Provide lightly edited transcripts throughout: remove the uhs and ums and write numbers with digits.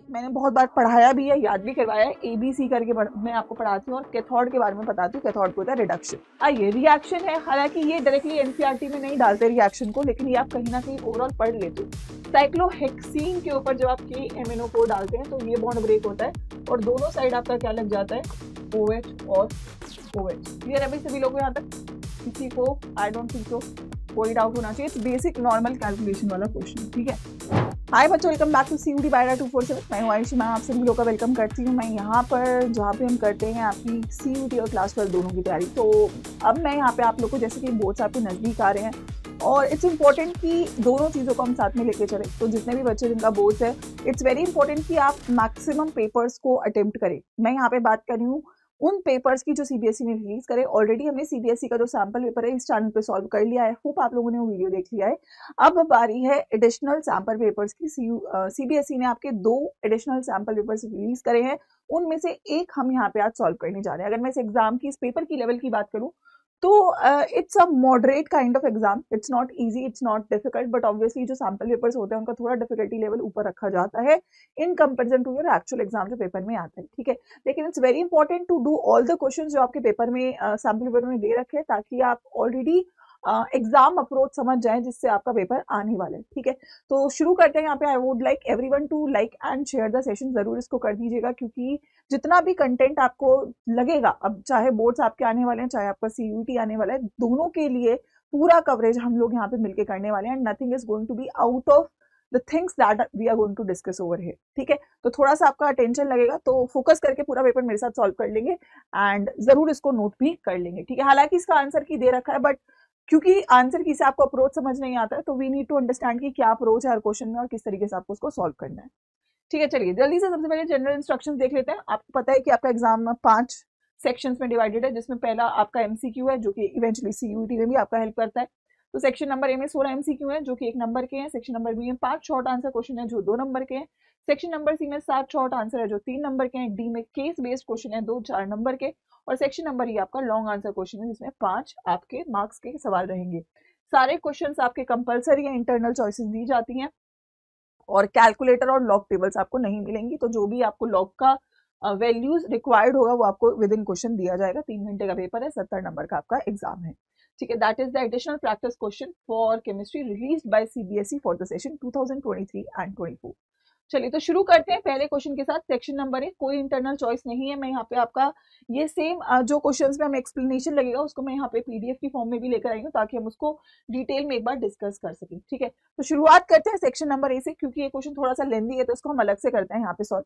मैंने बहुत बार पढ़ाया भी है, याद भी करवाया है। ABC करके मैं आपको पढ़ाती हूँ और कैथोड के बारे में बताती हूँ। कैथोड को होता है रिडक्शन। आइए, रिएक्शन है, हालांकि ये डायरेक्टली एनसीईआरटी में नहीं डालते रिएक्शन को, लेकिन ये आप कहीं ना कहीं ओवरऑल पढ़ लेते हो। साइक्लोहेक्सीन के ऊपर जब आप KMNO को डालते हैं तो ये बॉन्ड ब्रेक होता है और दोनों साइड आपका क्या लग जाता है, OH और OH। क्लियर है भाई सभी लोगों को यहाँ तक? किसी को आई डोंट थिंक सो कोई डाउट होना चाहिए। बेसिक नॉर्मल कैलकुलेशन वाला क्वेश्चन, ठीक है। हाय बच्चों, वेलकम बैक टू CUET बायरा 247। मैं हूँ आयुषी मैम, आप सभी लोगों का वेलकम करती हूँ। मैं यहाँ पर जहाँ पे हम करते हैं आपकी CUET और क्लास 12 दोनों की तैयारी। तो अब मैं यहाँ पे आप लोग को, जैसे कि बोर्ड्स आपके नज़दीक आ रहे हैं और इट्स इम्पॉर्टेंट कि दोनों चीज़ों को हम साथ में लेके चलें। तो जितने भी बच्चे जिनका बोर्ड्स है, इट्स वेरी इंपॉर्टेंट कि आप मैक्सिमम पेपर्स को अटेम्प्ट करें। मैं यहाँ पे बात कर रही हूँ उन पेपर्स की जो CBSE में रिलीज करे। ऑलरेडी हमने CBSE का जो सैंपल पेपर है इस चैनल पे सॉल्व कर लिया है। होप आप लोगों ने वो वीडियो देख लिया है। अब बारी है एडिशनल सैंपल पेपर्स की। CBSE ने आपके 2 एडिशनल सैंपल पेपर्स रिलीज करे हैं, उनमें से एक हम यहाँ पे आज सॉल्व करने जा रहे हैं। अगर मैं इस एग्जाम की, इस पेपर की लेवल की बात करूँ तो it's a moderate kind of exam. It's not easy, it's not difficult, but obviously जो सैंपल पेपर्स होते हैं उनका थोड़ा डिफिकल्टी लेवल ऊपर रखा जाता है in comparison to your actual exam जो पेपर में आता है, ठीक है। लेकिन it's very important to do all the questions जो आपके पेपर में सैंपल पेपर में दे रखे हैं, ताकि आप ऑलरेडी एग्जाम अप्रोच समझ जाएं जिससे आपका पेपर आने वाला है, ठीक है। तो शुरू करते हैं। यहाँ पे I would like everyone to like and share the session. जरूर इसको कर दीजिएगा, क्योंकि जितना भी कंटेंट आपको लगेगा, अब चाहे बोर्ड्स आपके आने वाले हैं, चाहे आपका CUET आने वाला है, दोनों के लिए पूरा कवरेज हम लोग यहाँ पे मिलके करने वाले हैं। Nothing is going to be out of the things that we are going to discuss over here, ठीक है। तो थोड़ा सा आपका अटेंशन लगेगा, तो फोकस करके पूरा पेपर मेरे साथ सॉल्व कर लेंगे एंड जरूर इसको नोट भी कर लेंगे, ठीक है। हालांकि इसका आंसर की दे रखा है, बट क्योंकि आंसर की से आपको अप्रोच समझ नहीं आता है, तो वी नीड टू अंडरस्टैंड कि क्या अप्रोच है हर क्वेश्चन में और किस तरीके से आपको उसको सॉल्व करना है, ठीक है। चलिए जल्दी से सबसे पहले जनरल इंस्ट्रक्शंस देख लेते हैं। आपको पता है कि आपका एग्जाम 5 सेक्शंस में डिवाइडेड है, जिसमें पहला आपका MCQ है जो कि इवेंचुअली CUET में भी आपका हेल्प करता है। तो सेक्शन नंबर A में 16 MCQ है जो कि 1 नंबर के हैं। सेक्शन नंबर B में 5 शॉर्ट आंसर क्वेश्चन है जो 2 नंबर के हैं। सेक्शन नंबर C में 7 शॉर्ट आंसर है जो 3 नंबर के हैं। D में केस बेस्ड क्वेश्चन है 2 4 नंबर के। और सेक्शन नंबर E आपका लॉन्ग आंसर क्वेश्चन है जिसमें 5 आपके मार्क्स के सवाल रहेंगे। सारे क्वेश्चंस आपके कंपलसरी या इंटरनल चॉइसेस दी जाती हैं और कैलकुलेटर और लॉग टेबल्स आपको नहीं मिलेंगी। तो जो भी आपको लॉग का वैल्यूज रिक्वायर्ड होगा वो आपको विद इन क्वेश्चन दिया जाएगा। 3 घंटे का पेपर है, 70 नंबर का आपका एग्जाम है, ठीक है। That is the additional practice question for chemistry released by CBSE for the session 2023 and 24। चलिए तो शुरू करते हैं पहले क्वेश्चन के साथ। सेक्शन नंबर 1, कोई इंटरनल चॉइस नहीं है। मैं यहाँ पे आपका ये सेम जो क्वेश्चंस में हमें एक्सप्लेनेशन लगेगा उसको मैं यहाँ पे PDF की फॉर्म में भी लेकर आई हूँ, ताकि हम उसको डिटेल में एक बार डिस्कस कर सकें, ठीक है। तो शुरुआत करते हैं सेक्शन नंबर A से, क्योंकि ये क्वेश्चन थोड़ा सा लेंदी है तो इसको हम अलग से करते हैं यहाँ पे सॉल्व।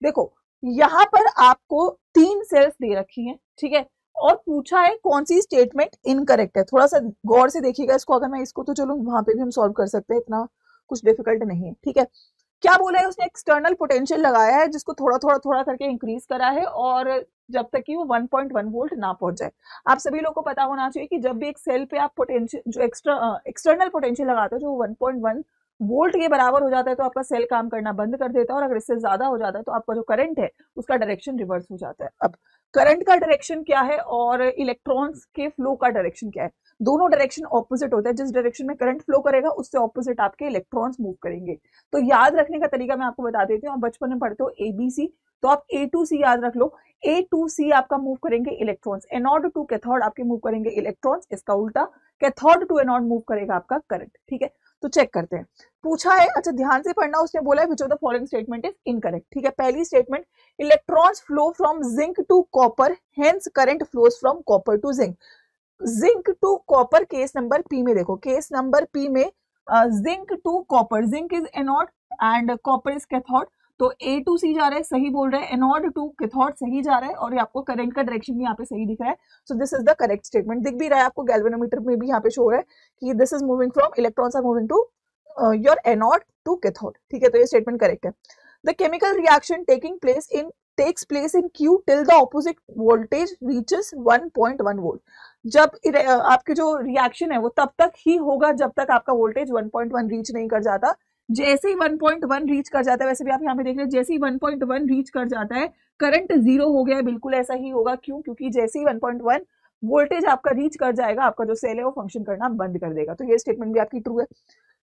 देखो यहाँ पर आपको 3 सेल्स दे रखी हैं, ठीक है, और पूछा है कौन सी स्टेटमेंट इनकरेक्ट है। थोड़ा सा गौर से देखिएगा इसको। अगर मैं इसको, तो चलो वहां पे भी हम सॉल्व कर सकते हैं, इतना कुछ डिफिकल्ट नहीं है, ठीक है। क्या बोला है उसने, एक्सटर्नल पोटेंशियल लगाया है जिसको थोड़ा थोड़ा थोड़ा करके इंक्रीज करा है, और जब तक कि वो 1.1 वोल्ट ना पहुंच जाए। आप सभी लोग को पता होना चाहिए कि जब भी एक सेल पे आप पोटेंशियल जो एक्सटर्नल पोटेंशियल लगाते हो जो 1.1 वोल्ट के बराबर हो जाता है, तो आपका सेल काम करना बंद कर देता है, और अगर इससे ज्यादा हो जाता है तो आपका जो करंट है उसका डायरेक्शन रिवर्स हो जाता है। अब करंट का डायरेक्शन क्या है और इलेक्ट्रॉन्स के फ्लो का डायरेक्शन क्या है, दोनों डायरेक्शन ऑपोजिट होता है। जिस डायरेक्शन में करंट फ्लो करेगा उससे ऑपोजिट आपके इलेक्ट्रॉन्स मूव करेंगे। तो याद रखने का तरीका मैं आपको बता देती हूँ। आप बचपन में पढ़ते हो ABC, तो आप A to C याद रख लो। A to C आपका मूव करेंगे इलेक्ट्रॉन्स, एनोड टू कैथोड आपके मूव करेंगे इलेक्ट्रॉन्स, इसका उल्टा कैथोड टू एनोड मूव करेगा आपका करंट, ठीक है। तो चेक करते हैं, पूछा है, अच्छा ध्यान से पढ़ना। उसने बोला है which of the following statement is incorrect, ठीक है। पहली statement, electrons flow from zinc to copper, hence current flows from copper to zinc. Zinc to copper, case number P में देखो, केस नंबर P में zinc to copper, zinc is anode and copper is cathode, तो A to C जा रहा है, सही बोल रहे हैं। एनोड टू कैथोड सही जा रहा है, और ये आपको करंट का डायरेक्शन भी यहाँ पे सही दिख रहा है। सो this is the correct statement. दिख भी रहा है आपको, गैल्वेनोमीटर में भी यहाँ पे शो हो रहा है कि this is moving from, electrons are moving to your anode to cathode, ठीक है। तो ये स्टेटमेंट करेक्ट है। The chemical reaction takes place in Q till the opposite voltage reaches 1.1 volt. जब आपके जो रिएक्शन है वो तब तक ही होगा जब तक आपका वोल्टेज 1.1 रीच नहीं कर जाता। जैसे ही 1.1 रीच कर जाता है, वैसे भी आप यहाँ पे देख रहे हैं, जैसे ही 1.1 रीच कर जाता है करंट 0 हो गया है। बिल्कुल ऐसा ही होगा, क्यों? क्योंकि जैसे ही 1.1 वोल्टेज आपका रीच कर जाएगा, आपका जो सेल है वो फंक्शन करना बंद कर देगा। तो ये स्टेटमेंट भी आपकी ट्रू है,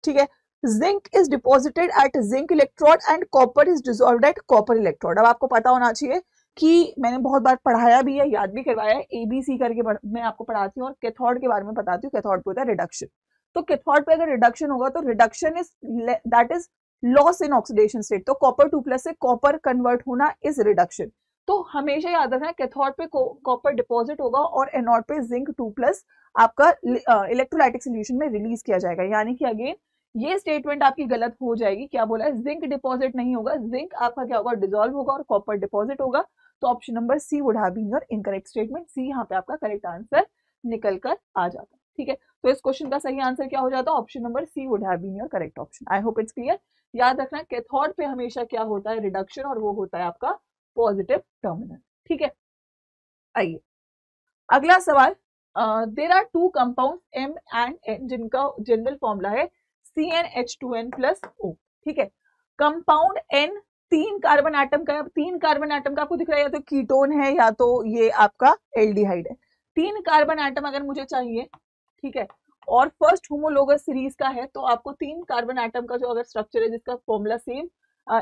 ठीक है। Zinc is deposited at zinc electrode and copper is dissolved at copper electrode. अब आपको पता होना चाहिए कि मैंने बहुत बार पढ़ाया भी है, याद भी करवाया है, एबीसी करके मैं आपको पढ़ाती हूँ और कैथोड के बारे में बताती हूँ। कैथोड पे होता है रिडक्शन। तो कैथोड पे अगर रिडक्शन होगा तो reduction is that is loss in oxidation state. तो कॉपर 2+ से कॉपर कन्वर्ट होना इज रिडक्शन। तो हमेशा याद रखना कैथोड पे कॉपर डिपॉजिट होगा और एनोड पे जिंक 2+ आपका इलेक्ट्रोलाइटिक सोल्यूशन में रिलीज किया जाएगा। यानी कि अगेन ये स्टेटमेंट आपकी गलत हो जाएगी। क्या बोला है? जिंक डिपॉजिट नहीं होगा, जिंक आपका क्या होगा? डिसॉल्व होगा और कॉपर डिपॉजिट होगा। तो option number C would have been your incorrect statement. C यहाँ पे आपका करेक्ट आंसर निकल कर आ जाता। ठीक है, तो इस क्वेश्चन का सही आंसर क्या हो जाता? Option number C would have been your correct option. I hope it's clear. याद रखना कैथोड पे हमेशा क्या होता है? रिडक्शन, और वो होता है आपका पॉजिटिव टर्मिनल। ठीक है, आइए अगला सवाल। There are two compound M and N जिनका जनरल फॉर्मूला है CnH2n+O। ठीक है, कंपाउंड N तीन कार्बन एटम का, तीन कार्बन एटम का आपको दिख रहा है, या तो कीटोन है या तो ये आपका एल्डिहाइड है। तीन कार्बन एटम अगर मुझे चाहिए, ठीक है, और फर्स्ट होमोलोगस सीरीज का है, तो आपको तीन कार्बन एटम का जो अगर स्ट्रक्चर है जिसका फॉर्मूला सेम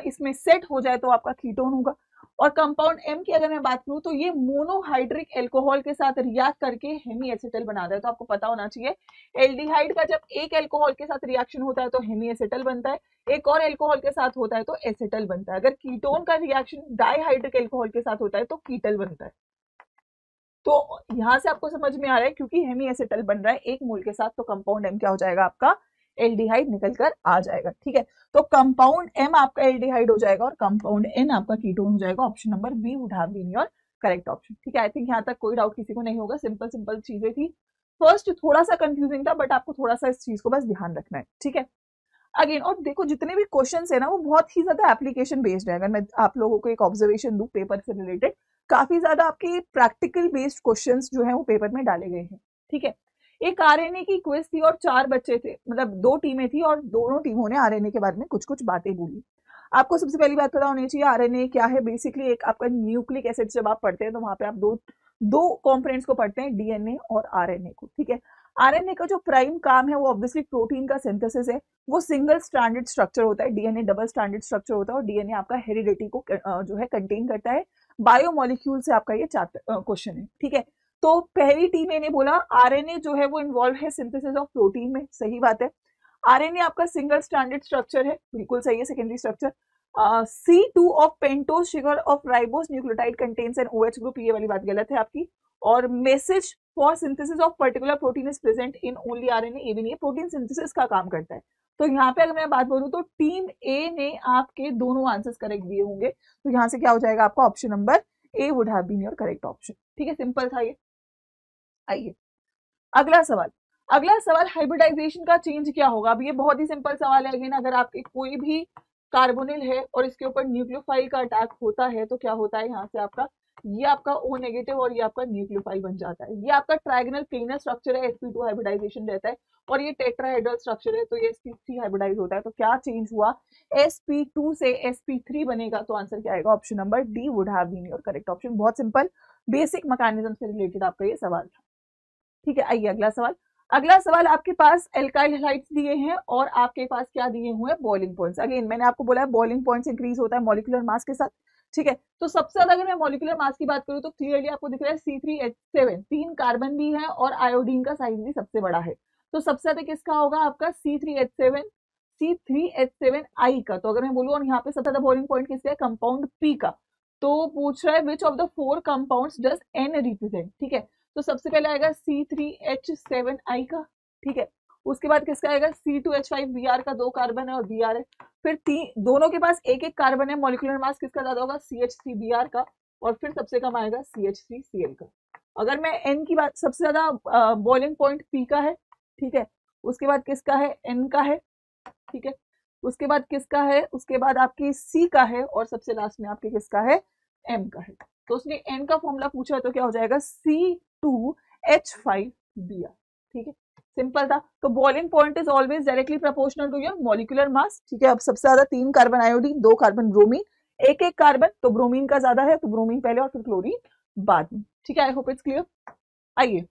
इसमें सेट हो जाए तो आपका कीटोन होगा। और कंपाउंड M की अगर मैं बात करूं तो ये मोनोहाइड्रिक एल्कोहल के साथ रिएक्ट करके हेमी एसिटल बनाता है। तो आपको पता होना चाहिए एल्डिहाइड का जब एक एल्कोहल के साथ रिएक्शन होता है तो हेमी एसिटल बनता है, एक और एल्कोहल के साथ होता है तो एसिटल बनता है। अगर कीटोन का रिएक्शन डाइहाइड्रिक एल्कोहल के साथ होता है तो कीटल बनता है। तो यहां से आपको समझ में आ रहा है क्योंकि हेमी एसिटल बन रहा है एक मोल के साथ, तो कंपाउंड M क्या हो जाएगा? आपका एल्डिहाइड निकल कर आ जाएगा। ठीक है, तो कंपाउंड M आपका एल्डिहाइड हो जाएगा और कंपाउंड N आपका कीटोन हो जाएगा। Option number B would have been your correct option. ठीक है, आई थिंक यहाँ तक कोई डाउट किसी को नहीं होगा। सिंपल सिंपल चीजें थी। फर्स्ट थोड़ा सा कंफ्यूजिंग था, बट आपको थोड़ा सा इस चीज को बस ध्यान रखना है। ठीक है, अगेन और देखो जितने भी क्वेश्चन है ना वो बहुत ही ज्यादा एप्लीकेशन बेस्ड है। अगर मैं आप लोगों को एक ऑब्जर्वेशन दूं पेपर से रिलेटेड, काफी ज्यादा आपके प्रैक्टिकल बेस्ड क्वेश्चंस जो है वो पेपर में डाले गए हैं। ठीक है, एक आरएनए की क्विज थी और 4 बच्चे थे, मतलब 2 टीमें थी और दोनों टीमों ने आरएनए के बारे में कुछ कुछ बातें बोली। आपको सबसे पहली बात पता होनी चाहिए आरएनए क्या है। बेसिकली एक आपका न्यूक्लिक एसिड जब आप पढ़ते हैं तो वहां पे आप दो कॉम्पोनेंट्स को पढ़ते हैं, डीएनए और आरएनए को। ठीक है, आरएनए का जो प्राइम काम है वो ऑब्वियसली प्रोटीन का सिंथेसिस है। वो सिंगल स्ट्रैंडेड स्ट्रक्चर होता है, डीएनए डबल स्ट्रैंडेड स्ट्रक्चर होता है और डीएनए आपका हेरिडिटी को जो है कंटेन करता है। बायोमोलिक्यूल से आपका ये क्वेश्चन है। ठीक है, तो पहली टीम ने बोला आरएनए जो है वो इन्वॉल्व है सिंथेसिस ऑफ प्रोटीन में, सही बात है। आरएनए आपका सिंगल स्ट्रैंडेड स्ट्रक्चर है, बिल्कुल सही है। Secondary structure C2 of pentose sugar of ribose nucleotide contains an OH group, ये वाली बात गलत है आपकी। और message for synthesis of particular protein is present in only RNA, ये भी नहीं है, प्रोटीन सिंथेसिस का काम करता है। तो यहाँ पे अगर मैं बात बोलूं तो टीम ए ने आपके दोनों आंसर्स करेक्ट दिए होंगे। तो यहाँ से क्या हो जाएगा आपका? Option number A would have been your correct option. ठीक है, सिंपल था ये। आइए अगला सवाल। अगला सवाल हाइब्रिडाइजेशन का चेंज क्या होगा? अब ये बहुत ही सिंपल सवाल है। अगेन अगर आपके कोई भी कार्बोनिल है और इसके ऊपर न्यूक्लियोफाइल का अटैक होता है तो क्या होता है? यहाँ से आपका ये आपका O नेगेटिव और ये आपका न्यूक्लियोफाइल बन जाता है। ये आपका ट्रायगोनल प्लेनर स्ट्रक्चर है, sp2 हाइब्रिडाइजेशन रहता है, और ये टेट्राहेड्रल स्ट्रक्चर है तो ये sp3 हाइब्रिडाइज होता है। तो क्या चेंज हुआ? sp2 से sp3 बनेगा। तो आंसर क्या आएगा? Option number D would have been your correct option. बहुत सिंपल बेसिक मैकेनिज्म से रिलेटेड आपका ये सवाल था। ठीक है, आइए अगला सवाल। अगला सवाल आपके पास एल्काइल हैलाइड्स दिए हैं और आपके पास क्या दिए हुए हैं? Boiling points. अगेन मैंने आपको बोला है बॉइलिंग पॉइंट्स इंक्रीज होता है मॉलिक्यूलर मास के साथ। ठीक है, तो सबसे ज्यादा अगर मैं मॉलिक्यूलर मास की बात करूं तो क्लियरली आपको दिख रहा है C3H7, 3 कार्बन भी है और आयोडीन का साइज भी सबसे बड़ा है। तो सबसे ज्यादा किसका होगा? आपका C3H7I का। तो अगर मैं बोलूँ और यहाँ पे सबसे ज्यादा बॉइलिंग पॉइंट किसका है? कंपाउंड P का। तो पूछ रहा है which of the 4 compounds does N represent. ठीक है, तो सबसे पहले आएगा C3H7I का। ठीक है, उसके बाद किसका आएगा? C2H5Br का, 2 कार्बन है और Br है। फिर दोनों के पास एक एक कार्बन है, मॉलिक्यूलर मास किसका ज्यादा होगा? CH3Br का। और फिर सबसे कम आएगा CH3Cl का। अगर मैं N की बात, सबसे ज्यादा बॉइलिंग पॉइंट P का है। ठीक है, उसके बाद किसका है? N का है। ठीक है, उसके बाद किसका है? उसके बाद आपकी C का है और सबसे लास्ट में आपके किसका है? M का है। तो उसने N का फॉर्मूला पूछा है तो क्या हो जाएगा? C2H5Br। ठीक है, सिंपल था। तो boiling point is always directly proportional to your molecular mass. ठीक है, अब सबसे ज्यादा 3 कार्बन आयोडीन, 2 कार्बन ब्रोमीन, एक एक कार्बन, तो ब्रोमीन का ज्यादा है तो ब्रोमीन पहले और फिर क्लोरीन बाद में। ठीक है, आई होप इट्स क्लियर। आइए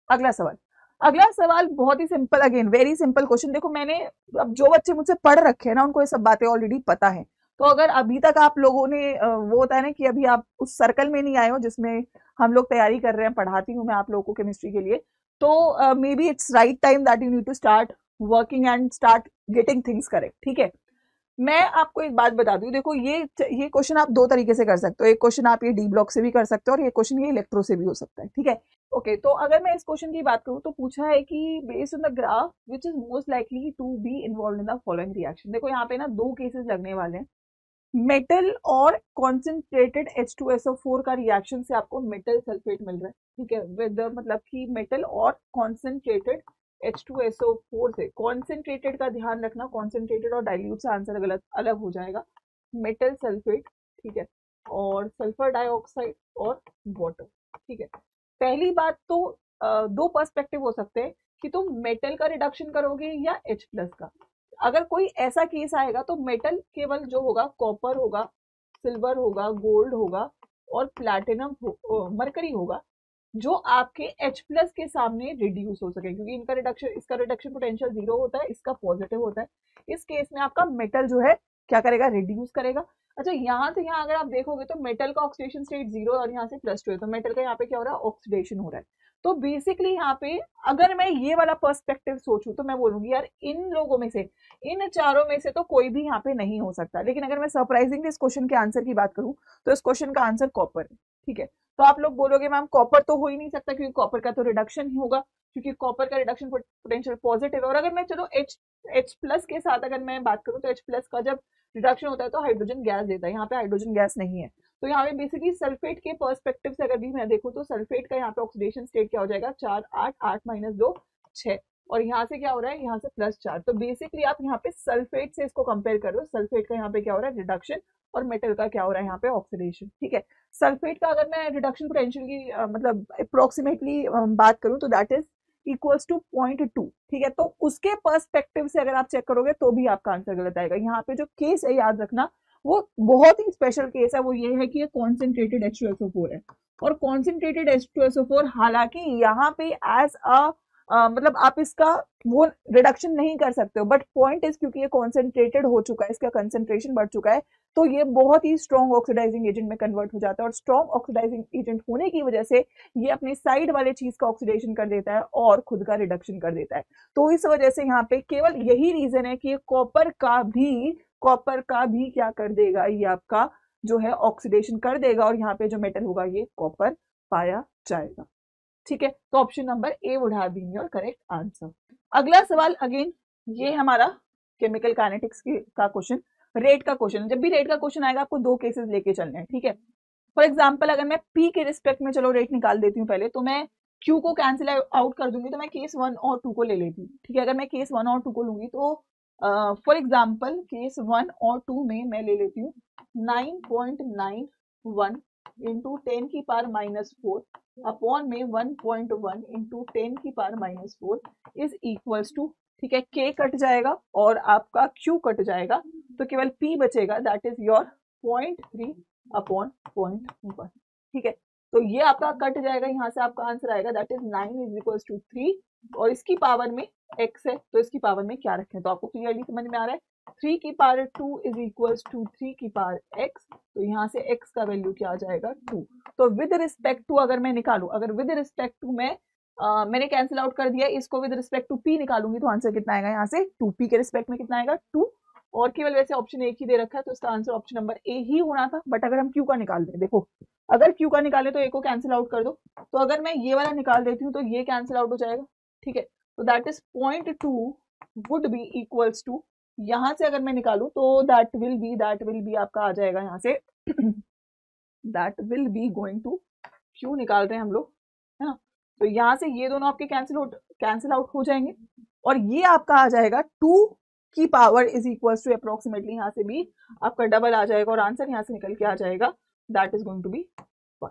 अगला सवाल। अगला सवाल बहुत ही simple, again very simple question. देखो मैंने, अब जो बच्चे मुझसे पढ़ रखे हैं ना उनको ये सब बातें ऑलरेडी पता है। तो अगर अभी तक आप लोगों ने वो होता है ना कि अभी आप उस सर्कल में नहीं आए हो जिसमें हम लोग तैयारी कर रहे हैं, पढ़ाती हूँ मैं आप लोगों को केमिस्ट्री के लिए, तो maybe it's right time that you need to start working and start getting things correct. ठीक है, मैं आपको एक बात बता दूं, देखो ये क्वेश्चन आप दो तरीके से कर सकते हो। एक क्वेश्चन आप ये डी ब्लॉक से भी कर सकते हो और ये क्वेश्चन ये इलेक्ट्रो से भी हो सकता है। ठीक है, ओके। तो अगर मैं इस क्वेश्चन की बात करूं तो पूछा है कि based on the graph which is most likely to be involve in the following reaction. देखो यहाँ पे ना दो केसेस लगने वाले हैं, मेटल और कॉन्सेंट्रेटेड H2SO4 का रिएक्शन से आपको मेटल सल्फेट मिल रहा है। ठीक है, विद मतलब कि मेटल और कॉन्सेंट्रेटेड H2SO4 से, कॉन्सेंट्रेटेड का ध्यान रखना, कॉन्सेंट्रेटेड और डाइल्यूट से आंसर गलत अलग हो जाएगा, मेटल सल्फेट। ठीक है, और सल्फर डाइऑक्साइड और वाटर। ठीक है, पहली बात तो दो पर्सपेक्टिव हो सकते हैं कि तुम मेटल का रिडक्शन करोगे या H प्लस का। अगर कोई ऐसा केस आएगा तो मेटल केवल जो होगा कॉपर होगा, सिल्वर होगा, गोल्ड होगा और प्लैटिनम मरकरी होगा, जो आपके H प्लस के सामने रिड्यूस हो सके, क्योंकि इनका रिडक्शन, इसका रिडक्शन पोटेंशियल 0 होता है, इसका पॉजिटिव होता है। इस केस में आपका मेटल जो है क्या करेगा, रिड्यूस करेगा। अच्छा, यहाँ से यहाँ अगर आप देखोगे तो मेटल का ऑक्सीडेशन स्टेट 0 और यहाँ से +2 है, तो मेटल का यहाँ पे क्या हो रहा है, ऑक्सीडेशन हो रहा है। तो बेसिकली यहाँ पे अगर मैं ये वाला पर्सपेक्टिव सोचूं तो मैं बोलूंगी यार इन लोगों में से, इन चारों में से तो कोई भी यहाँ पे नहीं हो सकता। लेकिन अगर मैं सरप्राइजिंगली इस क्वेश्चन के आंसर की बात करूं तो इस क्वेश्चन का आंसर कॉपर है। ठीक है, तो आप लोग बोलोगे मैम कॉपर तो हो ही नहीं सकता क्योंकि कॉपर का तो रिडक्शन ही होगा, क्योंकि कॉपर का रिडक्शन पोटेंशियल पॉजिटिव है। और अगर मैं चलो H प्लस के साथ अगर मैं बात करूं तो H प्लस का जब रिडक्शन होता है तो हाइड्रोजन गैस देता है, यहाँ पे हाइड्रोजन गैस नहीं है। तो यहाँ पे बेसिकली सल्फेट के पर्सपेक्टिव से अगर भी मैं देखूं तो सल्फेट का यहाँ पे ऑक्सीडेशन स्टेट क्या हो जाएगा, 4 8 8 -2 6, और यहाँ से क्या हो रहा है, यहाँ से +4। तो बेसिकली आप यहाँ पे सल्फेट से इसको कंपेयर कर रहे हो, सल्फेट का यहाँ पे क्या हो रहा है, रिडक्शन, और मेटल का क्या हो रहा है यहाँ पे, ऑक्सीडेशन। ठीक है, सल्फेट का अगर मैं रिडक्शन पोटेंशियल की मतलब अप्रोक्सीमेटली बात करूं तो दैट इज इक्वल्स टू 0.2। ठीक है, तो उसके पर्सपेक्टिव से अगर आप चेक करोगे तो भी आपका आंसर गलत आएगा। यहाँ पे जो केस है याद रखना वो बहुत ही स्पेशल केस है, वो ये है कि ये कॉन्सेंट्रेटेड H2SO4 है। और कॉन्सेंट्रेटेड H2SO4 हालांकि यहाँ पे एज अ मतलब आप इसका वो रिडक्शन नहीं कर सकते हो, बट पॉइंट इज क्योंकि ये कॉन्सेंट्रेटेड हो चुका है, इसका कंसेंट्रेशन बढ़ चुका है, तो ये बहुत ही स्ट्रॉन्ग ऑक्सीडाइजिंग एजेंट में कन्वर्ट हो जाता है। और स्ट्रॉन्ग ऑक्सीडाइजिंग एजेंट होने की वजह से ये अपने साइड वाले चीज का ऑक्सीडेशन कर देता है और खुद का रिडक्शन कर देता है। तो इस वजह से यहाँ पे केवल यही रीजन है कि कॉपर का भी क्या कर देगा, ये आपका जो है ऑक्सीडेशन कर देगा, और यहाँ पे जो मेटल होगा ये कॉपर पाया जाएगा। ठीक है, तो option number A would have been your correct answer. अगला सवाल, अगेन ये हमारा केमिकल काइनेटिक्स का क्वेश्चन, रेट का क्वेश्चन। जब भी रेट का क्वेश्चन आएगा आपको दो केसेस लेके चलने हैं। ठीक है, फॉर एग्जाम्पल अगर मैं पी के रिस्पेक्ट में चलो रेट निकाल देती हूँ पहले, तो मैं क्यू को कैंसिल आउट कर दूंगी, तो मैं केस 1 और 2 को ले लेती हूँ। ठीक है, अगर मैं केस 1 और 2 को लूंगी तो फॉर एग्जाम्पल केस 1 और 2 में मैं ले लेती हूँ 9.91 इंटू 10 की पावर -4 अपॉन में 1.1 इंटू 10 की पावर -4 इज इक्वल्स टू, ठीक है, के कट जाएगा और आपका क्यू कट जाएगा, तो केवल पी बचेगा, दैट इज योर 0.3 अपॉन 0.1। ठीक है, तो ये आपका कट जाएगा, यहाँ से आपका आंसर आएगा that is 9 is equals to 3, और इसकी पावर में x है तो इसकी पावर में क्या रखें, तो आपको क्लियरली समझ में आ रहा है। 3 की पावर 2 इज इक्वल्स टू 3 की पावर x, तो यहाँ से x का वैल्यू क्या आ जाएगा, 2। तो विद रिस्पेक्ट टू अगर मैं निकालू, अगर विद रिस्पेक्ट टू मैंने कैंसिल आउट कर दिया, इसको विद रिस्पेक्ट टू p निकालूंगी तो आंसर कितना आएगा, यहाँ से 2p के रिस्पेक्ट में कितना आएगा, 2। और केवल वैसे ऑप्शन एक ही दे रखा है तो इसका आंसर ऑप्शन नंबर ए ही होना था। बट अगर हम क्यू का निकाल दें, देखो अगर क्यू का निकाले तो ए को कैंसिल आउट कर दो, तो अगर मैं ये वाला निकाल देती हूँ तो ये कैंसिल आउट हो जाएगा। ठीक है, तो that is 0.2 would be equals to, यहां से अगर मैं निकालू तो दैट विल बी आपका आ जाएगा यहाँ से that will be going to, Q निकाल रहे हैं हम लोग, है ना, तो यहाँ से ये दोनों आपके कैंसिल आउट हो जाएंगे, और ये आपका आ जाएगा 2 की power is equals to approximately, यहाँ से भी आपका डबल आ जाएगा और आंसर यहाँ से निकल के आ जाएगा that is going to be 1।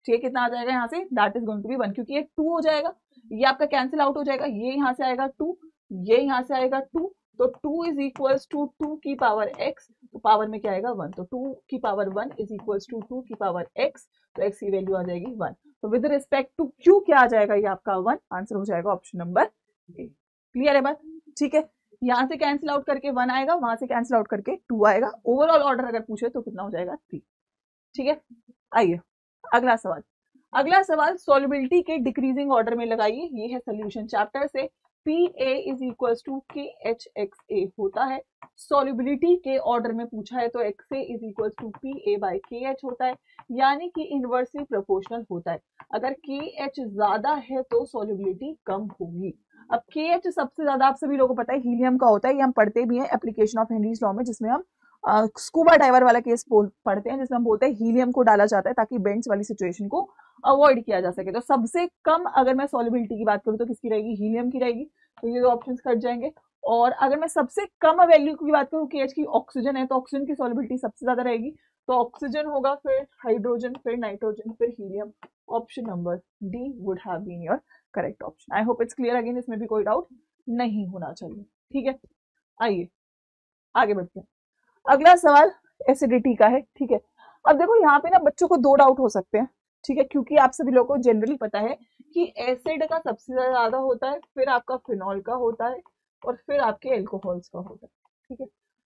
ठीक है, कितना आ जाएगा यहाँ से, that is going to be 1, क्योंकि ये 2 हो जाएगा, ये आपका कैंसिल आउट हो जाएगा, ये यहाँ से आएगा 2, ये यहाँ से आएगा 2, तो 2 इज इक्वल्स टू 2 की पावर x, तो पावर में क्या आएगा 1, तो 2 की पावर 1 इज इक्वल्स टू 2 की पावर x, तो x की वैल्यू आ जाएगी 1। तो विद रिस्पेक्ट टू q क्या आ जाएगा, ये आपका 1, आंसर हो जाएगा ऑप्शन नंबर ए। क्लियर है बात, ठीक है। यहाँ से कैंसिल आउट करके 1 आएगा, वहां से कैंसिल आउट करके 2 आएगा, ओवरऑल ऑर्डर अगर पूछे तो कितना हो जाएगा 3। ठीक है, आइए अगला सवाल। अगला सवाल सॉल्युबिलिटी के डिक्रीजिंग ऑर्डर में लगाइए, ये है सोल्यूशन चैप्टर से। PA is equal to KHXA होता है, सॉल्युबिलिटी के ऑर्डर में पूछा है तो XA is equal to PA by KH होता है, यानी कि इनवर्सली प्रोपोर्शनल होता है। अगर KH ज्यादा है तो सॉल्युबिलिटी कम होगी। अब KH सबसे ज्यादा आप सभी लोगों को पता है हीलियम का होता है, ये हम पढ़ते भी हैं एप्लीकेशन ऑफ हेनरीज लॉ में, जिसमें हम स्कूबा डाइवर वाला केस पढ़ते हैं, जिसमें हम बोलते हैं हीलियम को डाला जाता है ताकि बेंड्स वाली सिचुएशन को अवॉइड किया जा सके। तो सबसे कम अगर मैं सॉल्युबिलिटी की बात करूं तो किसकी रहेगी, हीलियम की रहेगी, तो ये दो ऑप्शंस कट जाएंगे। और अगर मैं सबसे कम वैल्यू की बात करूं KH की, ऑक्सीजन है, तो ऑक्सीजन की सॉल्युबिलिटी सबसे ज्यादा रहेगी, तो ऑक्सीजन होगा, फिर हाइड्रोजन, फिर नाइट्रोजन, फिर helium. Option number D would have been your correct option. I hope it's clear, again इसमें भी कोई डाउट नहीं होना चाहिए। ठीक है, आइए आगे बढ़ते हैं। अगला सवाल एसिडिटी का है। ठीक है, अब देखो यहाँ पे ना बच्चों को दो डाउट हो सकते हैं, ठीक है, क्योंकि आप सभी लोगों को जनरली पता है कि एसिड का सबसे ज्यादा होता है, फिर आपका फिनॉल का होता है, और फिर आपके एल्कोहल्स का होता है। ठीक है,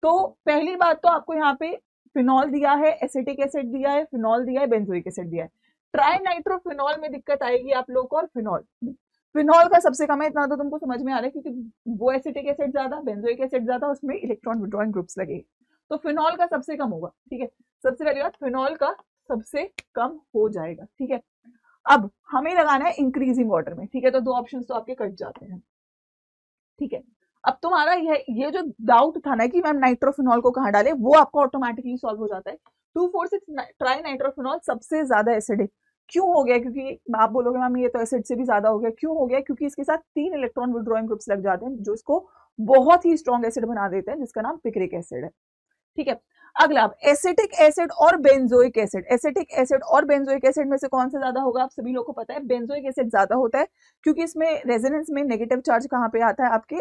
तो पहली बात तो आपको यहाँ पे फिनॉल दिया है, एसिटिक एसिड दिया है, फिनॉल दिया है, बेंजोइक एसिड दिया है। ट्राई नाइट्रोफिनॉल में दिक्कत आएगी आप लोग को, और फिनॉल का सबसे कम है, इतना तो तुमको समझ में आ रहा है, क्योंकि वो एसिटिक एसिड ज्यादा, बेंजोइक एसिड ज्यादा, उसमें इलेक्ट्रॉन विड्रॉइंग ग्रुप्स लगे, तो फिनॉल का सबसे कम होगा। ठीक है, सबसे पहली बात फिनॉल का सबसे कम हो जाएगा। ठीक है, अब हमें लगाना है इंक्रीजिंग ऑर्डर में। ठीक है, तो दो ऑप्शन तो आपके कट जाते हैं। ठीक है, अब तुम्हारा ये जो डाउट था ना कि मैम नाइट्रोफिनॉल को कहाँ डाले, वो आपका ऑटोमेटिकली सॉल्व हो जाता है। 2,4,6 ट्राई नाइट्रोफिनॉल सबसे ज्यादा एसिडिक क्यों हो गया, क्योंकि आप बोलोगे मैम ये तो एसिड से भी ज्यादा हो गया, क्यों हो गया, क्योंकि इसके साथ 3 इलेक्ट्रॉन विड्रॉइंग ग्रुप्स लग जाते हैं जो इसको बहुत ही स्ट्रॉन्ग एसिड बना देते हैं, जिसका नाम पिक्रिक एसिड है। ठीक है, अगला एसिटिक एसिड और बेंजोइक एसिड, एसिटिक एसिड और बेंजोइक एसिड में से कौन सा ज्यादा होगा, आप सभी लोगों को पता है बेंजोइक एसिड ज्यादा होता है, क्योंकि इसमें रेजोनेंस में नेगेटिव चार्ज कहाँ पे आता है आपके,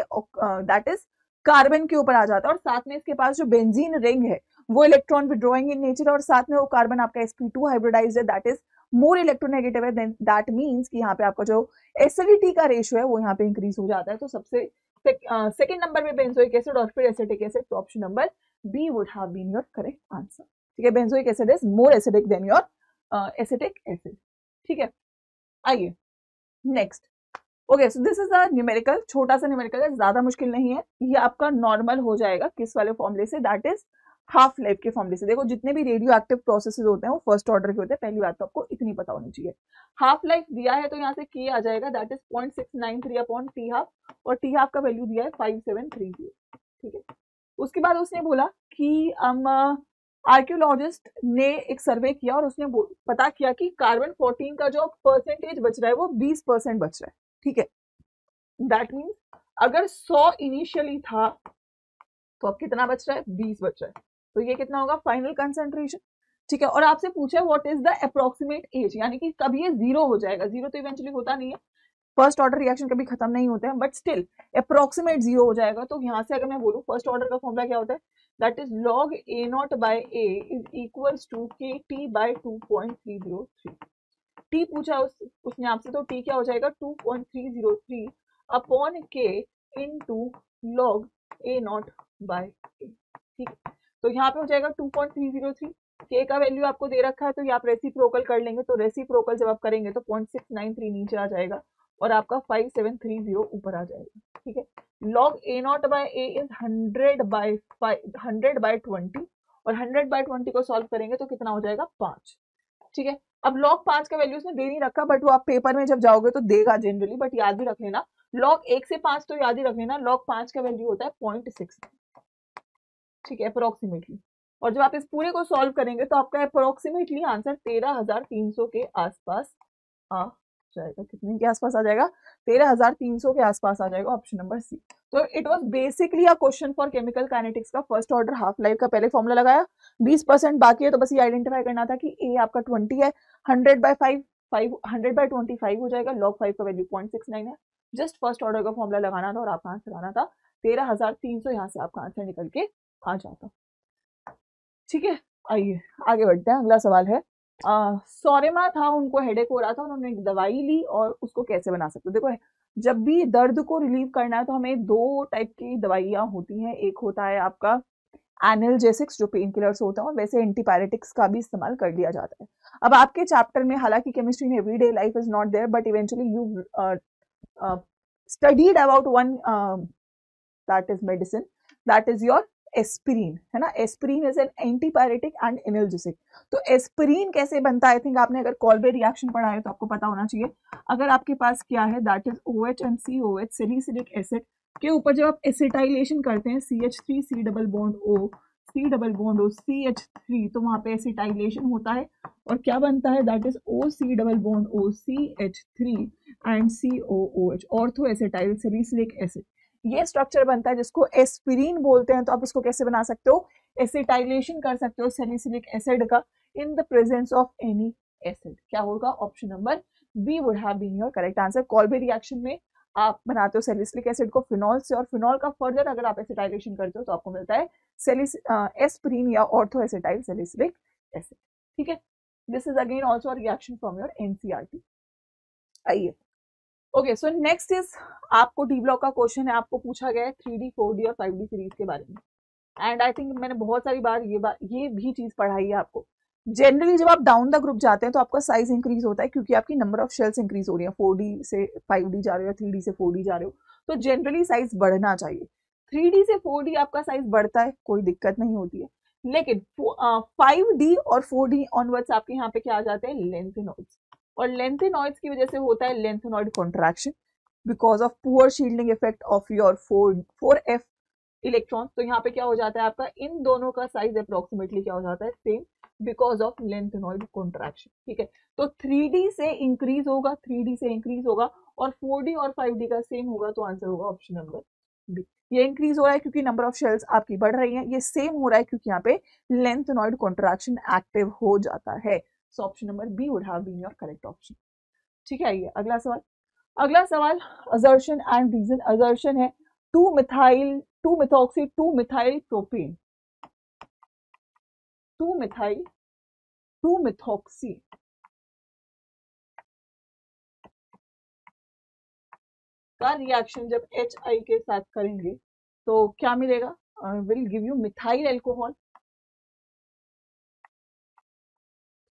दैट इज कार्बन के ऊपर आ जाता है, और साथ में इसके पास जो बेंजीन रिंग है वो इलेक्ट्रॉन विड्रॉइंग इन नेचर, और साथ में वो कार्बन आपका sp2 हाइब्रिडाइज्ड है, दैट इज मोर इलेक्ट्रोनेगेटिव है, दैट मीन्स कि यहाँ पे आपका जो एसिडिटी का रेशियो है वो यहाँ पे इंक्रीज हो जाता है। तो सबसे सेकेंड नंबर में बेंजोइक एसिड और फिर एसिटिक एसिड, तो option number B would have been your correct answer. ठीक है, benzoic acid is more acidic than your acetic acid. ठीक है, आइए next. Okay, so this is a numerical, छोटा सा न्यूमेरिकल है, ज्यादा मुश्किल नहीं है, ये आपका नॉर्मल हो जाएगा किस वाले फॉर्मूले से, दैट इज हाफ लाइफ के फॉर्मूले से। देखो जितने भी रेडियो एक्टिव प्रोसेसेस होते हैं वो फर्स्ट ऑर्डर के होते हैं, पहली बात तो आपको इतनी पता होनी चाहिए। हाफ लाइफ दिया है तो यहाँ से के आ जाएगा, that is 0.693 upon T half, और टी हाफ का वैल्यू दिया है 5730। ठीक है, उसके बाद उसने बोला कि आर्कियोलॉजिस्ट ने एक सर्वे किया और उसने पता किया कि कार्बन 14 का जो परसेंटेज बच रहा है वो 20% बच रहा है। ठीक है, दैट मीन्स अगर 100 इनिशियली था तो अब कितना बच रहा है, 20 बच रहा है, तो ये कितना होगा फाइनल कंसेंट्रेशन। ठीक है, और आपसे पूछा है what is the approximate age, यानी कि कब ये जीरो हो जाएगा, जीरो तो इवेंचुअली होता नहीं है, फर्स्ट ऑर्डर रिएक्शन कभी खत्म नहीं होते हैं, बट स्टिल अप्रोक्सीमेट जीरो हो जाएगा। तो यहाँ से अगर मैं बोलूँ फर्स्ट ऑर्डर का फॉर्मूला क्या होता है, that is log a naught by a is equals to k t by 2.303। T पूछा उसने आपसे, तो टी क्या हो जाएगा 2.303 upon k into log a naught by a। ठीक है, तो यहाँ पे हो जाएगा 2.303, के का वैल्यू आपको दे रखा है तो ये आप रेसिप्रोकल कर लेंगे, तो रेसिप्रोकल जब आप करेंगे तो 0.693 नीचे आ जाएगा और आपका 5730 ऊपर आ जाएगा। ठीक है, log a naught by a is 100/20, और 100/20 को सॉल्व करेंगे तो कितना हो जाएगा 5। ठीक है, अब log 5 का वैल्यू उसने दे नहीं रखा, बट वो आप पेपर में जब जाओगे तो देगा जनरली, बट याद भी रख लेना log 1 से 5 तो याद ही रख लेना, log 5 का वैल्यू होता है 0.6। ठीक है, अप्रोक्सीमेटली, और जब आप इस पूरे को सॉल्व करेंगे तो आपका अप्रोक्सीमेटली आंसर 13,300 के आसपास आ जाएगा। कितने के आसपास आ जाएगा, 13,300 के आसपास आ जाएगा, ऑप्शन नंबर सी। तो it was basically a question for chemical kinetics का फर्स्ट ऑर्डर हाफ लाइफ का पहले फॉर्मूला लगाया, 20% बाकी है तो बस ये आइडेंटिफाई करना था कि ए आपका 20 है, 100/25 हो जाएगा, log 5 का वैल्यू 0.69 है, जस्ट फर्स्ट ऑर्डर का फॉर्मूला लगाना था और आपका आंसर आना था 13,300 यहाँ से आपका आंसर निकल के आ जाता। ठीक है, आइए आगे बढ़ते हैं। अगला सवाल है, सौरेमा था, उनको हेडेक हो रहा था, उन्होंने एक दवाई ली और उसको कैसे बना सकते हो। देखो, जब भी दर्द को रिलीव करना है तो हमें दो टाइप की दवाइयाँ होती हैं। एक होता है आपका एनाल्जेसिक्स जो पेन किलर्स होता है, और वैसे एंटीपायरेटिक्स का भी इस्तेमाल कर लिया जाता है। अब आपके चैप्टर में हालांकि chemistry in everyday life is not there, but eventually you studied about one that is medicine, that is your aspirin, है ना। Aspirin is an antipyretic and analgesic. तो एस्पिरिन कैसे बनता है, आई थिंक आपने अगर कॉल्बे रिएक्शन पढ़ा है तो आपको पता होना चाहिए। अगर आपके पास क्या है, that is OH and COH, salicylic acid के ऊपर जब आप एसिटाइलेशन करते हैं, CH3 C double bond O C double bond O CH3, तो वहां पे एसिटाइलेशन होता है और क्या बनता है, that is OC double bond O CH3 and COOH, ortho acetyl salicylic acid. ये स्ट्रक्चर बनता है जिसको एस्पिरिन बोलते हैं। तो आप इसको कैसे बना सकते हो, एसिटाइलेशन कर सकते हो सैलिसिलिक एसिड का in the presence of any acid. क्या होगा, option number B would have been your correct answer. Kolbe reaction में आप बनाते हो सैलिसिलिक एसिड को फिनॉल से, और फिनॉल का फर्दर अगर आप एसिटाइलेशन करते हो तो आपको मिलता है एस्पिरिन या ऑर्थो एसिटाइल सैलिसिलिक एसिड। ठीक है, this is again also reaction from your NCERT। आइए, ओके, सो नेक्स्ट इज आपको डी ब्लॉक का क्वेश्चन है। आपको पूछा गया है 3D 4D और 5D सीरीज के बारे में, एंड आई थिंक मैंने बहुत सारी बार ये भी चीज पढ़ाई है आपको। जनरली जब आप डाउन द ग्रुप जाते हैं तो आपका साइज इंक्रीज होता है क्योंकि आपकी नंबर ऑफ शेल्स इंक्रीज हो रही है। 4D से 5D जा रहे हो या 3D से 4D जा रहे हो, तो जनरली साइज बढ़ना चाहिए। 3D से 4D आपका साइज बढ़ता है, कोई दिक्कत नहीं होती है, लेकिन 5D और 4D ऑनवर्ड्स आपके यहाँ पे क्या आ जाते हैं, लेंथेनॉइड्स। और लेंथेनॉइड्स की वजह से होता है lanthanoid contraction because of poor shielding effect of your 4F electron. तो यहाँ पे क्या हो जाता है आपका, इन दोनों का साइज अप्रोक्सीमेटली क्या हो जाता है, same, because of lanthanoid contraction. ठीक है, तो 3D से इंक्रीज होगा, 3D से इंक्रीज होगा, और 4D और 5D का सेम होगा, तो आंसर होगा ऑप्शन नंबर बी। ये इंक्रीज हो रहा है क्योंकि नंबर ऑफ शेल्स आपकी बढ़ रही है, ये सेम हो रहा है क्योंकि यहाँ पे लेंथेनॉइड कॉन्ट्रैक्शन एक्टिव हो जाता है। So option number B would have been your correct option. ठीक है, आइए अगला सवाल। अगला सवाल असर्शन एंड रीजन। असर्शन है 2-मिथाइल 2-मिथॉक्सी 2-मिथाइल प्रोपेन 2-मिथाइल 2-मिथॉक्सी का रिएक्शन जब HI के साथ करेंगे तो क्या मिलेगा, will give you methyl alcohol.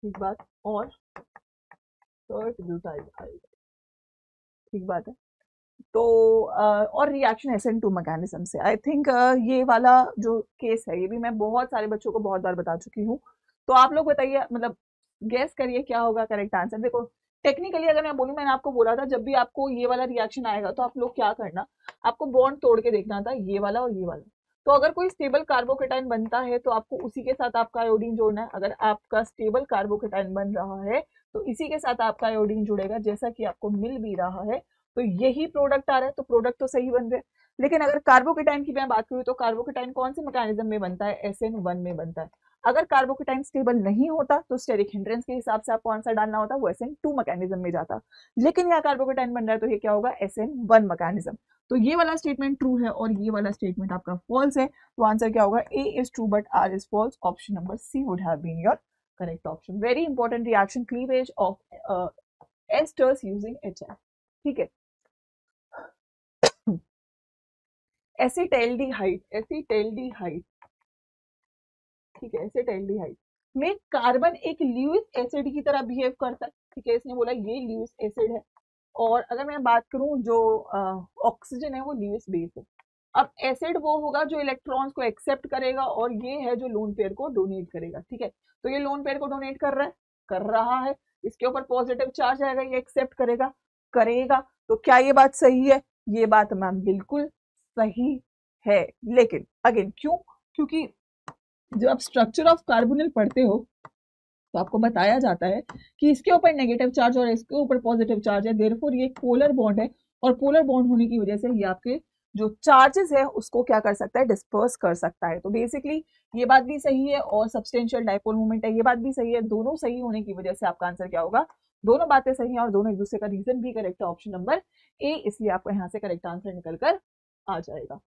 ठीक बात, और ब्यूटाइल, ठीक बात है। तो और रिएक्शन SN2 मैकेनिज्म से। आई थिंक ये वाला जो केस है ये भी मैं बहुत सारे बच्चों को बहुत बार बता चुकी हूँ। तो आप लोग बताइए, मतलब गेस करिए क्या होगा करेक्ट आंसर। देखो, टेक्निकली अगर मैं बोलूँ, मैंने आपको बोला था जब भी आपको ये वाला रिएक्शन आएगा तो आप लोग क्या करना, आपको बॉन्ड तोड़ के देखना था, ये वाला और ये वाला। तो अगर कोई स्टेबल कार्बोकेटाइन बनता है तो आपको उसी के साथ आपका आयोडीन जोड़ना है। अगर आपका स्टेबल कार्बोकेटाइन बन रहा है तो इसी के साथ आपका आयोडीन जुड़ेगा, जैसा कि आपको मिल भी रहा है। तो यही प्रोडक्ट आ रहा है, तो प्रोडक्ट तो सही बन रहे हैं। लेकिन अगर कार्बोकेटाइन की मैं बात करूँ तो कार्बोकेटाइन कौन से मैकेनिज्म में बनता है, SN1 में बनता है। अगर कार्बोकेटाइन स्टेबल नहीं होता तो स्टेरिक हिंड्रेंस के हिसाब से आपको आंसर डालना होता, वो SN2 मैकेनिज्म में जाता। लेकिन यहाँ कार्बोकेटाइन बन रहा है तो ये क्या होगा, SN1 मैकेनिज्म। तो ये वाला स्टेटमेंट ट्रू है और ये वाला स्टेटमेंट आपका फॉल्स है। तो आंसर क्या होगा, A is true but R is false. Option number C would have been your correct option. Very important reaction, cleavage of esters using HI। ठीक है, एसिटाल्डिहाइड, एसिटाल्डिहाइड, ठीक है, एसिटाल्डिहाइड में कार्बन एक ल्यूइस एसिड की तरह बिहेव करता है। ठीक है, इसने बोला ये ल्यूइस एसिड है, और अगर मैं बात करूं जो ऑक्सीजन है वो ल्यूइस बेस है। अब एसिड वो होगा जो इलेक्ट्रॉन्स को एक्सेप्ट करेगा, और ये है जो लोन पेयर को डोनेट करेगा। ठीक है, तो ये लोन पेयर को डोनेट कर रहा है, इसके ऊपर पॉजिटिव चार्ज आएगा, ये एक्सेप्ट करेगा। तो क्या ये बात सही है, ये बात मैम बिल्कुल सही है। लेकिन अगेन क्यों, क्योंकि जब आप स्ट्रक्चर ऑफ कार्बोनिल पढ़ते हो तो आपको बताया जाता है कि इसके ऊपर नेगेटिव चार्ज और इसके ऊपर पॉजिटिव चार्ज है, देयरफॉर ये पोलर बॉन्ड है, और पोलर बॉन्ड होने की वजह से ये आपके जो चार्जेस है उसको क्या कर सकता है, डिस्पर्स कर सकता है। तो बेसिकली ये बात भी सही है, और सब्सटेंशियल डाइपोल मोमेंट है, ये बात भी सही है। दोनों सही होने की वजह से आपका आंसर क्या होगा, दोनों बातें सही हैं और दोनों एक दूसरे का रीजन भी करेक्ट है, ऑप्शन नंबर A। इसलिए आपको यहाँ से करेक्ट आंसर निकल कर आ जाएगा।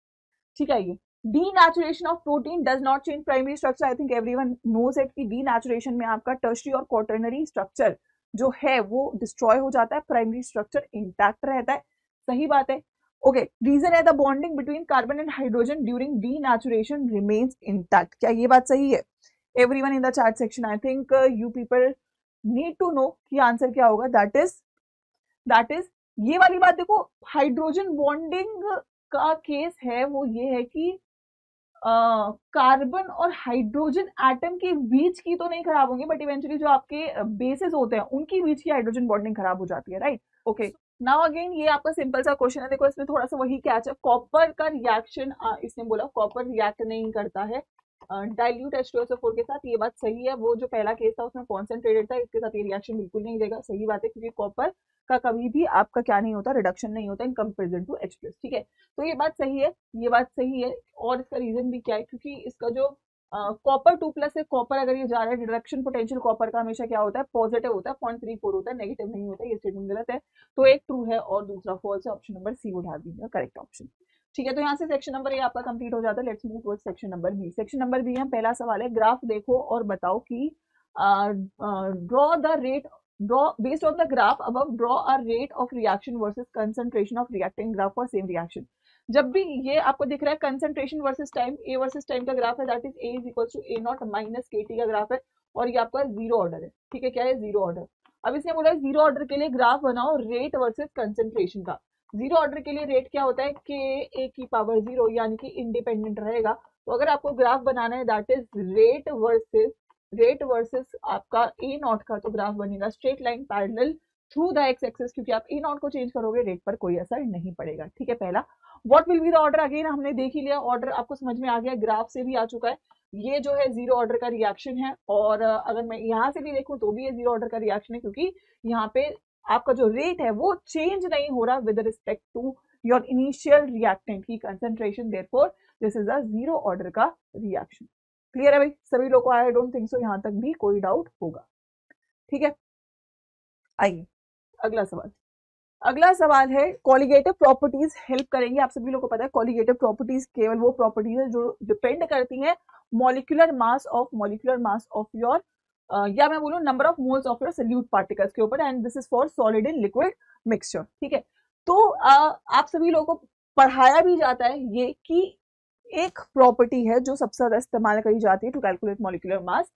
ठीक है। ये denaturation of protein does not change primary structure. I think everyone knows it कि डीनेचुरेशन में आपका टर्शियरी और क्वाटरनरी स्ट्रक्चर जो है वो डिस्ट्रॉय हो जाता है, प्राइमरी स्ट्रक्चर इंटैक्ट रहता है। सही बात है। ओके, रीजन है the bonding between carbon and hydrogen during denaturation remains intact. क्या ये बात सही है? Everyone in the chat section, I think you people need to know कि आंसर क्या होगा। दैट इज ये वाली बात देखो, हाइड्रोजन बॉन्डिंग का केस है वो ये है कि कार्बन और हाइड्रोजन एटम के बीच की तो नहीं खराब होंगे, बट इवेंचुअली जो आपके बेसिस होते हैं उनकी बीच की हाइड्रोजन बॉन्डिंग खराब हो जाती है, राइट? ओके, नाउ अगेन ये आपका सिंपल सा क्वेश्चन है। देखो इसमें थोड़ा सा वही कैच है, कॉपर का रिएक्शन, इसने बोला कॉपर रिएक्ट नहीं करता है डाइल्यूट H2SO4 के साथ। ये बात सही है। वो जो पहला केस था उसमें कॉन्सेंट्रेटेड था, इसके साथ ये रिएक्शन बिल्कुल नहीं देगा। सही बात है, क्योंकि कॉपर का कभी भी आपका क्या नहीं होता, रिडक्शन नहीं होता इन कंपेरिजन टू H+। ठीक है, तो ये बात सही है, ये बात सही है। और इसका रीजन भी क्या है, क्योंकि इसका जो कॉपर 2+ से कॉपर अगर ये जा रहा है, रिडक्शन पोटेंशियल कॉपर का हमेशा क्या होता है, पॉजिटिव होता है, 0.34 होता है, नेगेटिव नहीं होता। ये स्टेटमेंट गलत है, तो एक ट्रू है और दूसरा फॉल्स है। Option number C would have been the correct option. ठीक है, तो यहाँ से सेक्शन नंबर ए आपका कंप्लीट हो जाता है। Let's move towards section number B. Section number B में पहला सवाल है, ग्राफ देखो और बताओ कि draw the rate, draw based on the graph above, draw a rate of reaction versus concentration of reacting graph for same reaction. जब भी ये आपको दिख रहा है concentration versus time, A versus time का ग्राफ है, that is A is equal to A naught minus के टी का ग्राफ है, और ये आपका जीरो ऑर्डर है। ठीक है, क्या है? Zero order. अब इसने बोला जीरो ऑर्डर के लिए ग्राफ बनाओ रेट वर्सेस कंसंट्रेशन का। जीरो ऑर्डर के लिए रेट क्या होता है, के ए की पावर 0, यानी कि इंडिपेंडेंट रहेगा। तो अगर आपको ग्राफ बनाना है, दैट इज रेट वर्सेस आपका ए नॉट का, तो ग्राफ बनेगा straight line parallel through the x axis, क्योंकि आप ए नॉट को चेंज करोगे रेट पर कोई असर नहीं पड़ेगा। ठीक है, पहला। What will be the order, again हमने देख ही लिया, ऑर्डर आपको समझ में आ गया, ग्राफ से भी आ चुका है। ये जो है जीरो ऑर्डर का रिएक्शन है, और अगर मैं यहाँ से भी देखूं तो भी ये जीरो ऑर्डर का रिएक्शन है, क्योंकि यहाँ पे आपका जो रेट है वो चेंज नहीं हो रहा with respect to your initial reactant की concentration, therefore this is a zero order का रिएक्शन। क्लियर है भाई सभी लोगों को? आई डोंट थिंक सो यहाँ तक भी कोई डाउट होगा। ठीक है, आइए अगला सवाल। अगला सवाल है, कॉलिगेटिव प्रॉपर्टीज हेल्प करेंगे। आप सभी लोगों को पता है कॉलिगेटिव प्रॉपर्टीज केवल वो प्रॉपर्टीज है जो डिपेंड करती हैं मॉलिक्यूलर मास ऑफ योर, या मैं बोलूं number of moles of your solute particles के ऊपर, and this is for solid in liquid mixture. ठीक है, तो आप सभी लोगों को पढ़ाया भी जाता है ये कि एक प्रॉपर्टी है जो सबसे ज्यादा इस्तेमाल करी जाती है to calculate molecular mass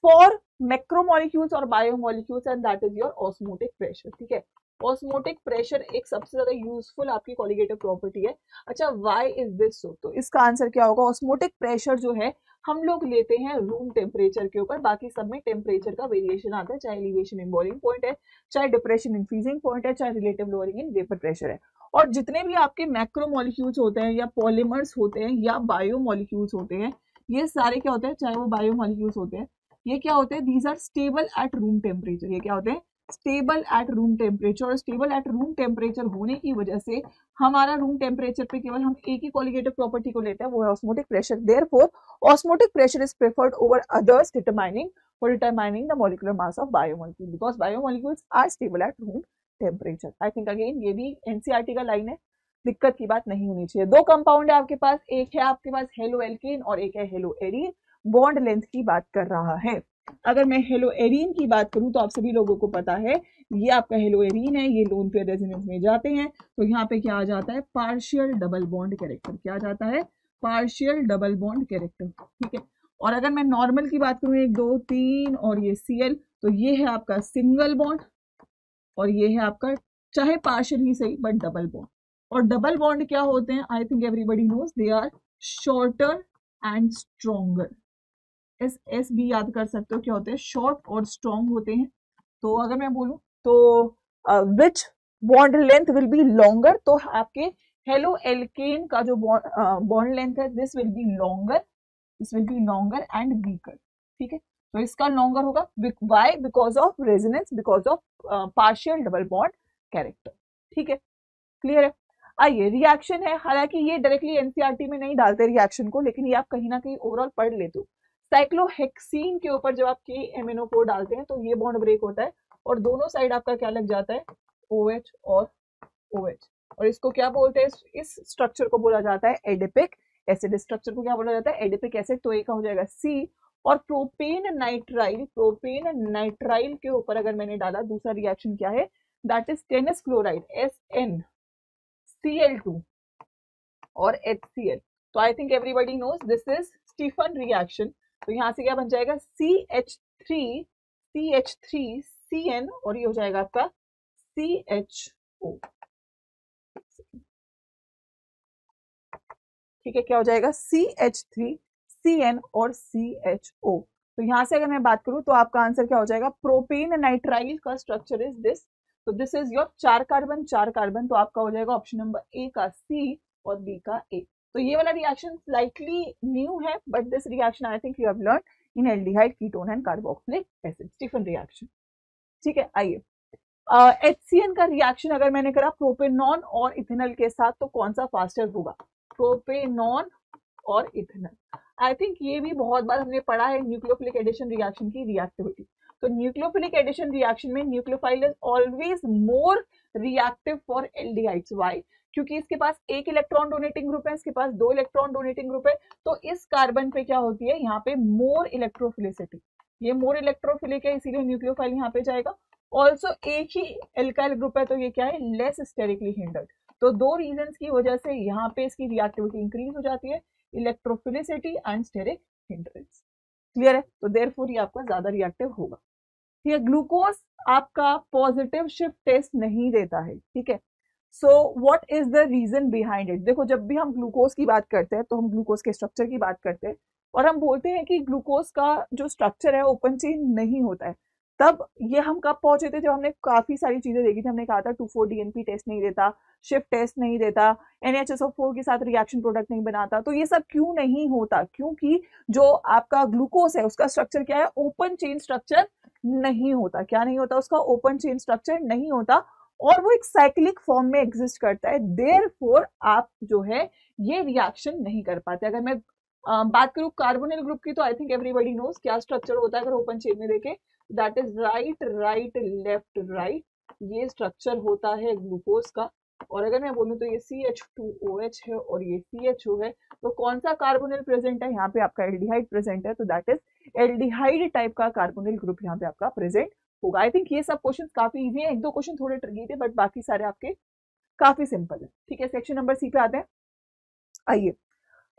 for macromolecules और biomolecules, and that is your osmotic pressure. ठीक है, ऑस्मोटिक प्रेशर एक सबसे ज्यादा यूजफुल आपकी कॉलिगेटिव प्रॉपर्टी है। अच्छा, व्हाई इज दिस सो? तो इसका आंसर क्या होगा, ऑस्मोटिक प्रेशर जो है हम लोग लेते हैं रूम टेम्परेचर के ऊपर, बाकी सब में टेम्परेचर का वेरिएशन आता है, चाहे एलिवेशन इन बॉइलिंग पॉइंट है, चाहे डिप्रेशन इन फ्रीजिंग पॉइंट है, चाहे relative lowering in vapour pressure है। और जितने भी आपके मैक्रोमोलिक्यूल्स होते हैं, या पॉलीमर्स होते हैं, या बायोमोलिक्यूल्स होते हैं, ये सारे क्या होते हैं, चाहे वो बायोमोलिक्यूल्स होते हैं, ये क्या होते हैं, these are stable at room temperature. ये क्या होते हैं, स्टेबल एट रूम टेम्परेचर। और स्टेबल एट रूम टेम्परेचर होने की वजह से हमारा रूम टेम्परेचर पे केवल हम एक ही कॉलिगेटिव प्रॉपर्टी को लेते हैं, वो है osmotic pressure. Therefore osmotic pressure is preferred over others determining the molecular mass of biomolecule, because biomolecules are stable at room temperature. I think again ये भी एनसीईआरटी का लाइन है, दिक्कत की बात नहीं होनी चाहिए। दो कंपाउंड है आपके पास, एक है आपके पास हेलो एल्केन और एक है हेलो एरीन। बॉन्ड लेंथ की बात कर रहा है। अगर मैं हेलो एरीन की बात करूं तो आप सभी लोगों को पता है ये आपका हेलो एरीन है, ये लोन पेयर रेजोनेंस में जाते हैं, तो यहाँ पे क्या आ जाता है, पार्शियल डबल बॉन्ड कैरेक्टर। क्या आ जाता है, पार्शियल डबल बॉन्ड कैरेक्टर। ठीक है, और अगर मैं नॉर्मल की बात करूं 1 2 3 और ये Cl, तो ये है आपका सिंगल बॉन्ड, और ये है आपका चाहे पार्शियल ही सही बट डबल बॉन्ड। और डबल बॉन्ड क्या होते हैं, I think everybody knows, they are shorter and stronger. एस भी याद कर सकते हो, क्या होते हैं, शॉर्ट और स्ट्रॉन्ग होते हैं। तो अगर मैं बोलूं तो विच bond length will be longer, तो आपके हेलो एल्केन का जो बॉन्ड लेंथ है, this will be longer and weaker. ठीक है, तो इसका लॉन्गर होगा, why, because of resonance, because of partial double bond character. ठीक है, क्लियर है? आइए, रिएक्शन है, हालांकि ये डायरेक्टली एनसीईआरटी में नहीं डालते रिएक्शन को, लेकिन ये आप कहीं ना कहीं ओवरऑल पढ़ लेते हो। साइक्लोहेक्सीन के ऊपर जब आप KMNO4 डालते हैं तो ये बॉन्ड ब्रेक होता है, और दोनों साइड आपका क्या लग जाता है, OH और OH। और इसको क्या बोलते हैं, इस स्ट्रक्चर को बोला जाता है एडिपिक एसिड। स्ट्रक्चर को क्या बोला जाता है? Adipic acid. तो ए का हो जाएगा सी। और प्रोपेन नाइट्राइल के ऊपर अगर मैंने डाला, दूसरा रिएक्शन क्या है? दैट इज टेनस क्लोराइड, SnCl2 और HCl। तो I think everybody knows this is Stephen reaction. तो यहां से क्या बन जाएगा? CH3CN और ये हो जाएगा आपका CHO। ठीक है, क्या हो जाएगा? CH3CN और CHO। तो यहां से अगर मैं बात करूं तो आपका आंसर क्या हो जाएगा? प्रोपेन नाइट्राइल का स्ट्रक्चर इज दिस। तो this is your 4 carbon 4 carbon. तो आपका हो जाएगा ऑप्शन नंबर ए का सी और बी का ए। तो ये वाला रिएक्शन स्लाइटली न्यू है, but this reaction I think you have learn in aldehyde, ketone and carboxylic acid, Stephen reaction. ठीक है, आइए HCN का रिएक्शन अगर मैंने करा प्रोपेनॉन और इथेनॉल के साथ, तो कौन सा फास्टर होगा? प्रोपेनॉन और इथेनॉल। आई थिंक ये भी बहुत बार हमने पढ़ा है, न्यूक्लियोफिलिक एडिशन रिएक्शन की रिएक्टिविटी। तो न्यूक्लियोफिलिक एडिशन रिएक्शन में nucleophile is always more reactive for aldehydes. Why? क्योंकि इसके पास एक इलेक्ट्रॉन डोनेटिंग ग्रुप है, इसके पास 2 इलेक्ट्रॉन डोनेटिंग ग्रुप है। तो इस कार्बन पे क्या होती है? यहाँ पे मोर इलेक्ट्रोफिलिसिटी। ये मोर इलेक्ट्रोफिलिक है, इसीलिए न्यूक्लियोफाइल यहाँ पे जाएगा। ऑल्सो एक ही एल्काइल ग्रुप है, तो ये क्या है? Less sterically hindered. तो 2 रीजंस की वजह से यहाँ पे इसकी रिएक्टिविटी इंक्रीज हो जाती है, electrophilicity and steric hindrance. Clear है? तो देयरफॉर ये आपका ज्यादा रिएक्टिव होगा। ठीक है, ग्लूकोज आपका पॉजिटिव शिफ्ट टेस्ट नहीं देता है। ठीक है, so what is the reason behind it? देखो, जब भी हम ग्लूकोज की बात करते हैं तो हम ग्लूकोज के स्ट्रक्चर की बात करते हैं और हम बोलते हैं कि ग्लूकोज का जो स्ट्रक्चर है ओपन चेन नहीं होता है। तब ये हम कब पहुंचे थे? जब हमने काफी सारी चीजें देखी थी। हमने कहा था 2,4-DNP टेस्ट नहीं देता, शिफ्ट टेस्ट नहीं देता, NHSO4 के साथ रिएक्शन प्रोडक्ट नहीं बनाता। तो ये सब क्यों नहीं होता? क्योंकि जो आपका ग्लूकोज है उसका स्ट्रक्चर क्या है? ओपन चेन स्ट्रक्चर नहीं होता। क्या नहीं होता? उसका ओपन चेन स्ट्रक्चर नहीं होता और वो एक साइक्लिक फॉर्म में एग्जिस्ट करता है। देयरफॉर आप जो है ये रिएक्शन नहीं कर पाते। अगर मैं बात करूं कार्बोनिल ग्रुप की, तो आई थिंक एवरीबॉडी नोज क्या स्ट्रक्चर होता है अगर ओपन चेन में देखें। That is right right left right, ये स्ट्रक्चर होता है ग्लूकोज का। और अगर मैं बोलूं तो ये CH2OH है और ये CHO है। तो कौन सा कार्बोनिल प्रेजेंट है? यहाँ पे आपका एल्डिहाइड प्रेजेंट है, तो दैट इज एल्डिहाइड टाइप का कार्बोनिल ग्रुप यहाँ पे आपका प्रेजेंट होगा। आई थिंक ये सब क्वेश्चन काफी इजी है, 1-2 क्वेश्चन थोड़े ट्रिकी थे, बट बाकी सारे आपके काफी सिंपल है। ठीक है, सेक्शन नंबर सी पे आते हैं। आइए,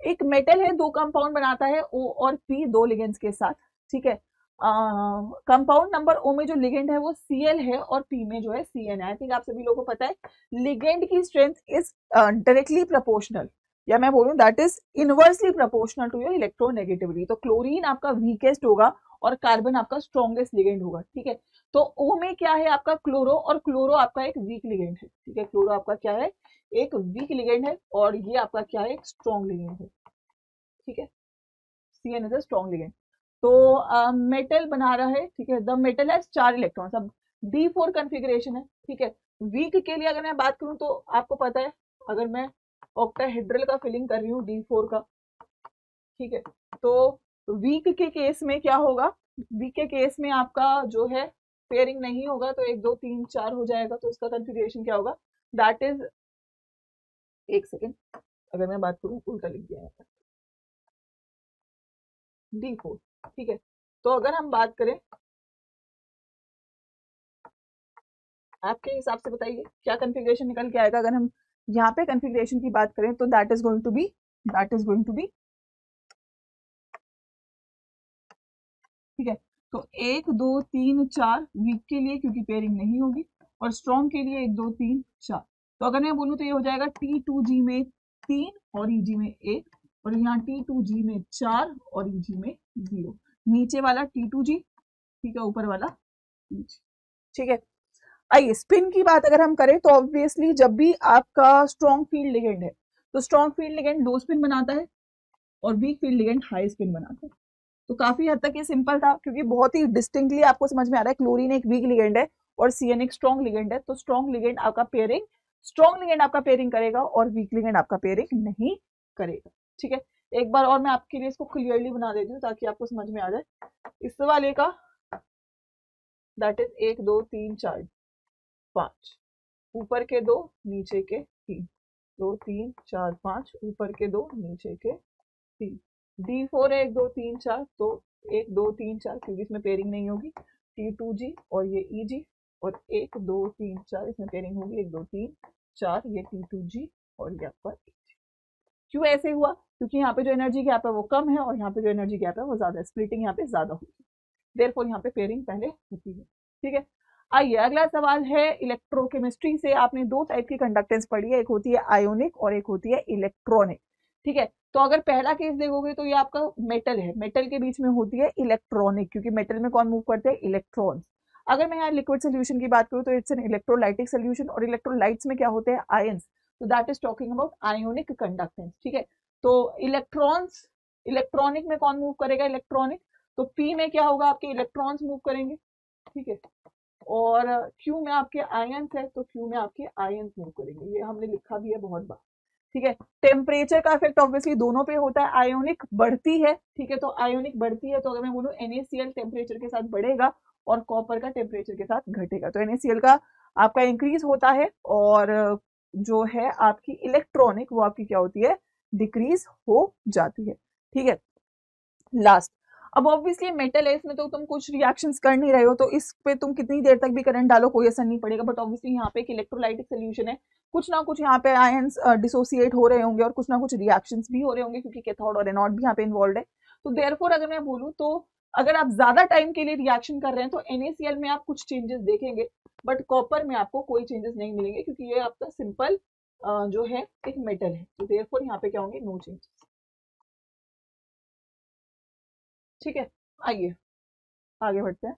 एक मेटल है, 2 कंपाउंड बनाता है, O और P 2 लिगेंड्स के साथ। ठीक है, कंपाउंड नंबर O में जो लिगेंड है वो Cl है और P में जो है CN है। आई थिंक आप सभी लोगों को पता है लिगेंड की स्ट्रेंथ इज डायरेक्टली प्रोपोर्शनल, या मैं बोलूं that is inversely proportional to your electronegativity. तो क्लोरीन आपका वीकेस्ट होगा और कार्बन आपका स्ट्रॉन्गेस्ट लिगेंड होगा। ठीक है, तो O में क्या है आपका? क्लोरो, और क्लोरो आपका एक वीक लिगेंड है। ठीक है, क्लोरो आपका क्या है? एक वीक लिगेंड है और ये आपका क्या है? एक स्ट्रॉन्ग लिगेंड है। ठीक है, CN is a strong ligand. तो मेटल बना रहा है। ठीक है, द मेटल हैज 4 इलेक्ट्रॉन्स। अब D4 कॉन्फ़िगरेशन है। ठीक है, वीक के लिए अगर मैं बात करूं तो आपको पता है, अगर मैं ऑक्टाहेड्रल का फिलिंग कर रही हूँ D4 का, ठीक है, तो वीक के केस में क्या होगा? वीक के केस में आपका जो है पेयरिंग नहीं होगा, तो 1 2 3 4 हो जाएगा। तो इसका कॉन्फ़िगरेशन क्या होगा? दैट इज, एक सेकेंड, अगर मैं बात करूं, उल्टा लिख दिया है D4। ठीक है, तो अगर हम बात करें, आपके हिसाब से बताइए क्या कॉन्फ़िगरेशन निकल के आएगा? अगर हम यहाँ पे कॉन्फ़िगरेशन की बात करें तो that is going to be ठीक है, तो 1 2 3 4 वीक के लिए, क्योंकि पेयरिंग नहीं होगी, और स्ट्रॉन्ग के लिए 1 2 3 4। तो अगर मैं बोलूँ तो ये हो जाएगा T2G में 3 और EG में 1, और यहाँ T2G में 4 और EG में 0। नीचे वाला T2G, ठीक है, ऊपर वाला EG। ठीक है, आइए स्पिन की बात अगर हम करें तो ऑब्वियसली जब भी आपका स्ट्रॉन्ग फील्ड लिगेंड है तो स्ट्रॉन्ग फील्ड लिगेंड लो स्पिन बनाता है और weak field ligand high spin बनाता है। तो काफी हद तक ये सिंपल था, क्योंकि बहुत ही डिस्टिंक्टली आपको समझ में आ रहा है क्लोरीन एक वीक लिगेंड है और CN एक स्ट्रॉन्ग लिगेंड है। तो स्ट्रॉन्ग लिगेंड आपका पेयरिंग करेगा और वीक लिगेंड आपका पेयरिंग नहीं करेगा। ठीक है, एक बार और मैं आपके लिए इसको क्लियरली बना देती हूँ ताकि आपको समझ में आ जाए। इस वाले का दैट इज 1 2 3 4 5, ऊपर के 2 नीचे के 3। 2 3 4 5, ऊपर के 2 नीचे के 3। D4 है 1 2 3 4, तो 1 2 3 4 क्योंकि इसमें पेयरिंग नहीं होगी, T2G और ये EG, और 1 2 3 4 इसमें पेयरिंग होगी 1 2 3 4, ये T2G और ये आपका EG। क्यों ऐसे हुआ? क्योंकि यहाँ पे जो एनर्जी गैप है वो कम है और यहाँ पे जो एनर्जी गैप है वो ज्यादा है, स्प्लिटिंग यहाँ पे ज्यादा होगी, देयरफॉर यहाँ पे पेयरिंग पहले होती है। ठीक है, आइए अगला सवाल है इलेक्ट्रोकेमिस्ट्री से। आपने दो टाइप की कंडक्टेंस पढ़ी है, एक होती है आयोनिक और एक होती है इलेक्ट्रॉनिक। ठीक है, तो अगर पहला केस देखोगे तो ये आपका मेटल है, मेटल के बीच में होती है इलेक्ट्रॉनिक, क्योंकि मेटल में कौन मूव करते हैं? इलेक्ट्रॉन्स। अगर मैं यहाँ लिक्विड सोल्यूशन की बात करूँ तो इट्स एन इलेक्ट्रोलाइटिक सोल्यूशन, और इलेक्ट्रोलाइट्स में क्या होते हैं? आयंस, तो that is talking about ionic conductance. ठीक है, तो इलेक्ट्रॉन्स, इलेक्ट्रॉनिक में कौन मूव करेगा? इलेक्ट्रॉनिक, तो पी में क्या होगा? आपके इलेक्ट्रॉन्स मूव करेंगे। ठीक है, और क्यू में आपके आयंस है, तो क्यू में आपके आयंस मूव करेंगे, ये हमने लिखा भी है बहुत बार। ठीक है, टेम्परेचर का इफेक्ट ऑब्वियसली दोनों पे होता है, आयोनिक बढ़ती है। ठीक है, तो आयोनिक बढ़ती है, तो अगर मैं बोलूँ NaCl टेम्परेचर के साथ बढ़ेगा और कॉपर का टेम्परेचर के साथ घटेगा, तो NaCl का आपका इंक्रीज होता है, और जो है आपकी इलेक्ट्रॉनिक वो आपकी क्या होती है? डिक्रीज हो जाती है। ठीक है, लास्ट, अब ऑब्वियसली मेटल है, इसमें तो तुम कुछ रिएक्शंस कर नहीं रहे हो, तो इस पे तुम कितनी देर तक भी करंट डालो कोई असर नहीं पड़ेगा, बट ऑब्वियसली यहाँ पे एक इलेक्ट्रोलाइटिक सोल्यूशन है, कुछ ना कुछ यहाँ पे आयंस डिसोसिएट हो रहे होंगे और कुछ ना कुछ रिएक्शंस भी हो रहे होंगे, क्योंकि कैथोड और एनोड भी यहाँ पे इन्वॉल्व है। तो देयरफॉर अगर मैं बोलूँ तो अगर आप ज्यादा टाइम के लिए रिएक्शन कर रहे हैं तो NaCl में आप कुछ चेंजेस देखेंगे, बट कॉपर में आपको कोई चेंजेस नहीं मिलेंगे, क्योंकि ये आपका सिंपल जो है एक मेटल है, तो देयरफॉर यहाँ पे क्या होंगे? No changes. ठीक है, आइए आगे बढ़ते हैं।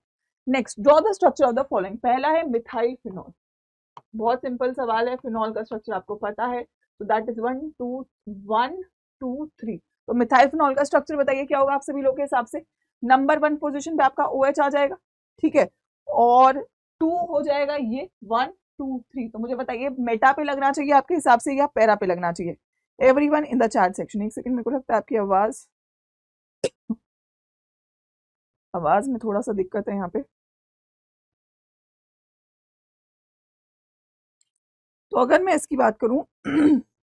Next, draw the structure of the following. पहला है मिथाइल फिनॉल, बहुत सिंपल सवाल है, फिनॉल का स्ट्रक्चर आपको पता है, तो दैट इज 1 2 3। तो मिथाइल फिनॉल का स्ट्रक्चर बताइए क्या होगा आप सभी लोग के हिसाब से? नंबर 1 पोजीशन पे आपका OH आ जाएगा। ठीक है, और 2 हो जाएगा ये 1 2 3। तो मुझे बताइए मेटा पे लगना चाहिए आपके हिसाब से या पैरा पे लगना चाहिए? Everyone in the chat section. एक सेकंड, मेरे को लगता है आपकी आवाज में थोड़ा सा दिक्कत है यहाँ पे। तो अगर मैं इसकी बात करूं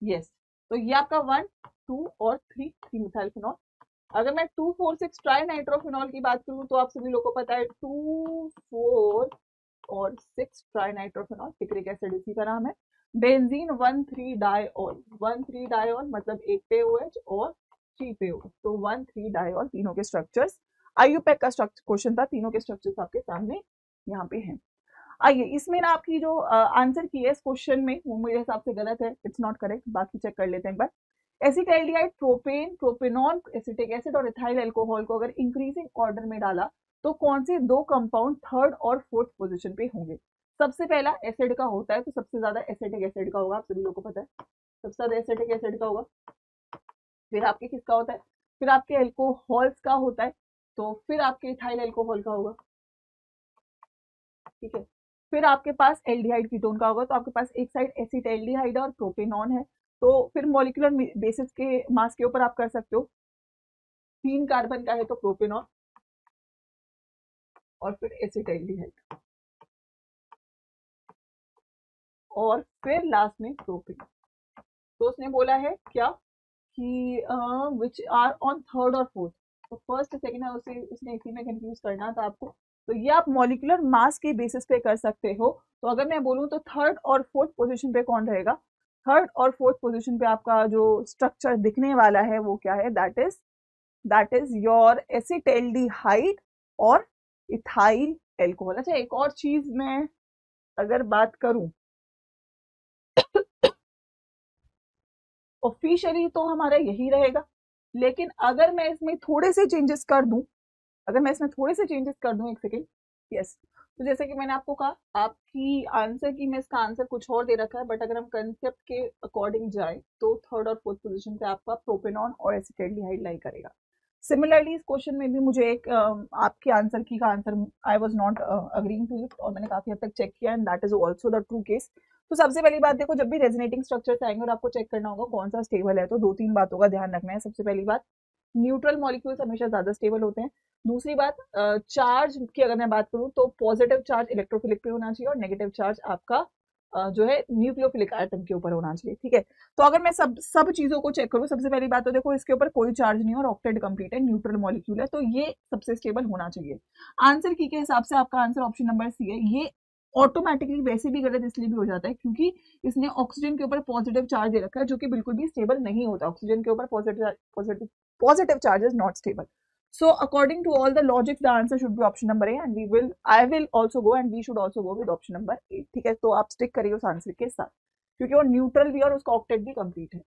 यस, तो ये आपका 1 2 और 3 मिथाइल फिनॉल। अगर मैं 2 4 6 ट्राई नाइट्रोफिनॉल की बात करूं तो आप सभी लोगों को पता है 2 4 और 6 ट्राई नाइट्रोफिनॉल, सिट्रिक एसिड इसी का नाम है। बेंजीन 1 3 डाइऑल, 1 3 डाइऑल मतलब एक पे OH और 3 पे OH, तो 1 3 डाइऑल, तीनों के स्ट्रक्चर्स IUPAC का स्ट्रक्चर क्वेश्चन था, तीनों के स्ट्रक्चर्स आपके सामने यहाँ पे हैं। आइए, इसमें ना आपकी जो आंसर की है इस क्वेश्चन में वो मेरे हिसाब से गलत है, इट्स नॉट करेक्ट, बाकी चेक कर लेते हैं एक बार। Acetaldehyde, propane, propanone, acetic acid और इथाइल अल्कोहल को अगर इंक्रीजिंग ऑर्डर में डाला तो कौन से दो कंपाउंड थर्ड और फोर्थ पोजीशन पे होंगे? सबसे पहला एसिड का होता है, तो सबसे ज्यादा एसिटिक एसिड का होगा, आप सभी लोगों को पता है सबसे ज्यादा एसिटिक एसिड का होगा। फिर आपके किसका होता है? फिर आपके अल्कोहल्स का होता है, तो फिर आपके इथाइल अल्कोहल का होगा। ठीक है, फिर आपके पास एल्डिहाइड कीटोन का होगा, तो आपके पास एक साइड एसिटाल्डिहाइड और प्रोपेनॉन है, तो फिर मॉलिक्यूलर बेसिस के मास के ऊपर आप कर सकते हो, 3 कार्बन का है तो प्रोपेनॉन और फिर एसिटाल्डिहाइड और फिर लास्ट में प्रोपेन। तो उसने बोला है क्या कि विच आर ऑन थर्ड और फोर्थ, तो फर्स्ट सेकंड है उसने इसी में कंफ्यूज करना था आपको, तो ये आप मॉलिक्यूलर मास के बेसिस पे कर सकते हो। तो अगर मैं बोलूँ तो थर्ड और फोर्थ पोजीशन पे कौन रहेगा? थर्ड और फोर्थ पोजीशन पे आपका जो स्ट्रक्चर दिखने वाला है वो क्या है? दैट इज योर एसिटाल्डिहाइड और इथाइल एल्कोहल। अच्छा, एक और चीज मैं अगर बात करूं, ऑफिशियली तो हमारा यही रहेगा, लेकिन अगर मैं इसमें थोड़े से चेंजेस कर दूं, अगर मैं इसमें थोड़े से चेंजेस कर दूं, एक सेकेंड, यस, तो जैसे कि मैंने आपको कहा आपकी आंसर की में इसका आंसर कुछ और दे रखा है, बट अगर हम कंसेप्ट के अकॉर्डिंग जाए तो थर्ड और फोर्थ पोजीशन पे आपका प्रोपेनॉन और एसिटाल्डिहाइड लाई करेगा। सिमिलरली इस क्वेश्चन में भी मुझे एक आपके आंसर की का answer I was not agreeing to it, और मैंने काफी हद तक चेक किया and that is also the true case. तो सबसे पहली बात देखो, जब भी रेजोनेटिंग स्ट्रक्चर्स आएंगे और आपको चेक करना होगा कौन सा स्टेबल है, तो 2-3 बातों का ध्यान रखना है। सबसे पहली बात, न्यूट्रल मॉलिक्यूल्स हमेशा ज्यादा स्टेबल होते हैं। दूसरी बात, चार्ज की अगर मैं बात करूं तो पॉजिटिव चार्ज इलेक्ट्रोफिलिक पे होना चाहिए और नेगेटिव चार्ज आपका जो है न्यूक्लियोफिलिक एटम के ऊपर होना चाहिए, ठीक है। तो अगर मैं सब चीजों को चेक करूँ, सबसे पहली बात तो देखो इसके ऊपर कोई चार्ज नहीं है और ऑक्टेट कंप्लीट है, न्यूट्रल मॉलिक्यूल है, तो ये सबसे स्टेबल होना चाहिए। आंसर की के हिसाब से आपका आंसर ऑप्शन नंबर सी है। ये ऑटोमेटिकली वैसे भी गलत इसलिए भी हो जाता है क्योंकि इसने ऑक्सीजन के ऊपर पॉजिटिव चार्ज दे रखा है जो कि बिल्कुल भी स्टेबल नहीं होता। ऑक्सीजन के ऊपर positive charge is not stable. So according to all the logics, the answer should be option number A, and I will also go and we should also go with option number A, ठीक है। तो आप stick करिए उस answer के साथ क्योंकि वो न्यूट्रल भी और उसका ऑक्टेट भी कंप्लीट है,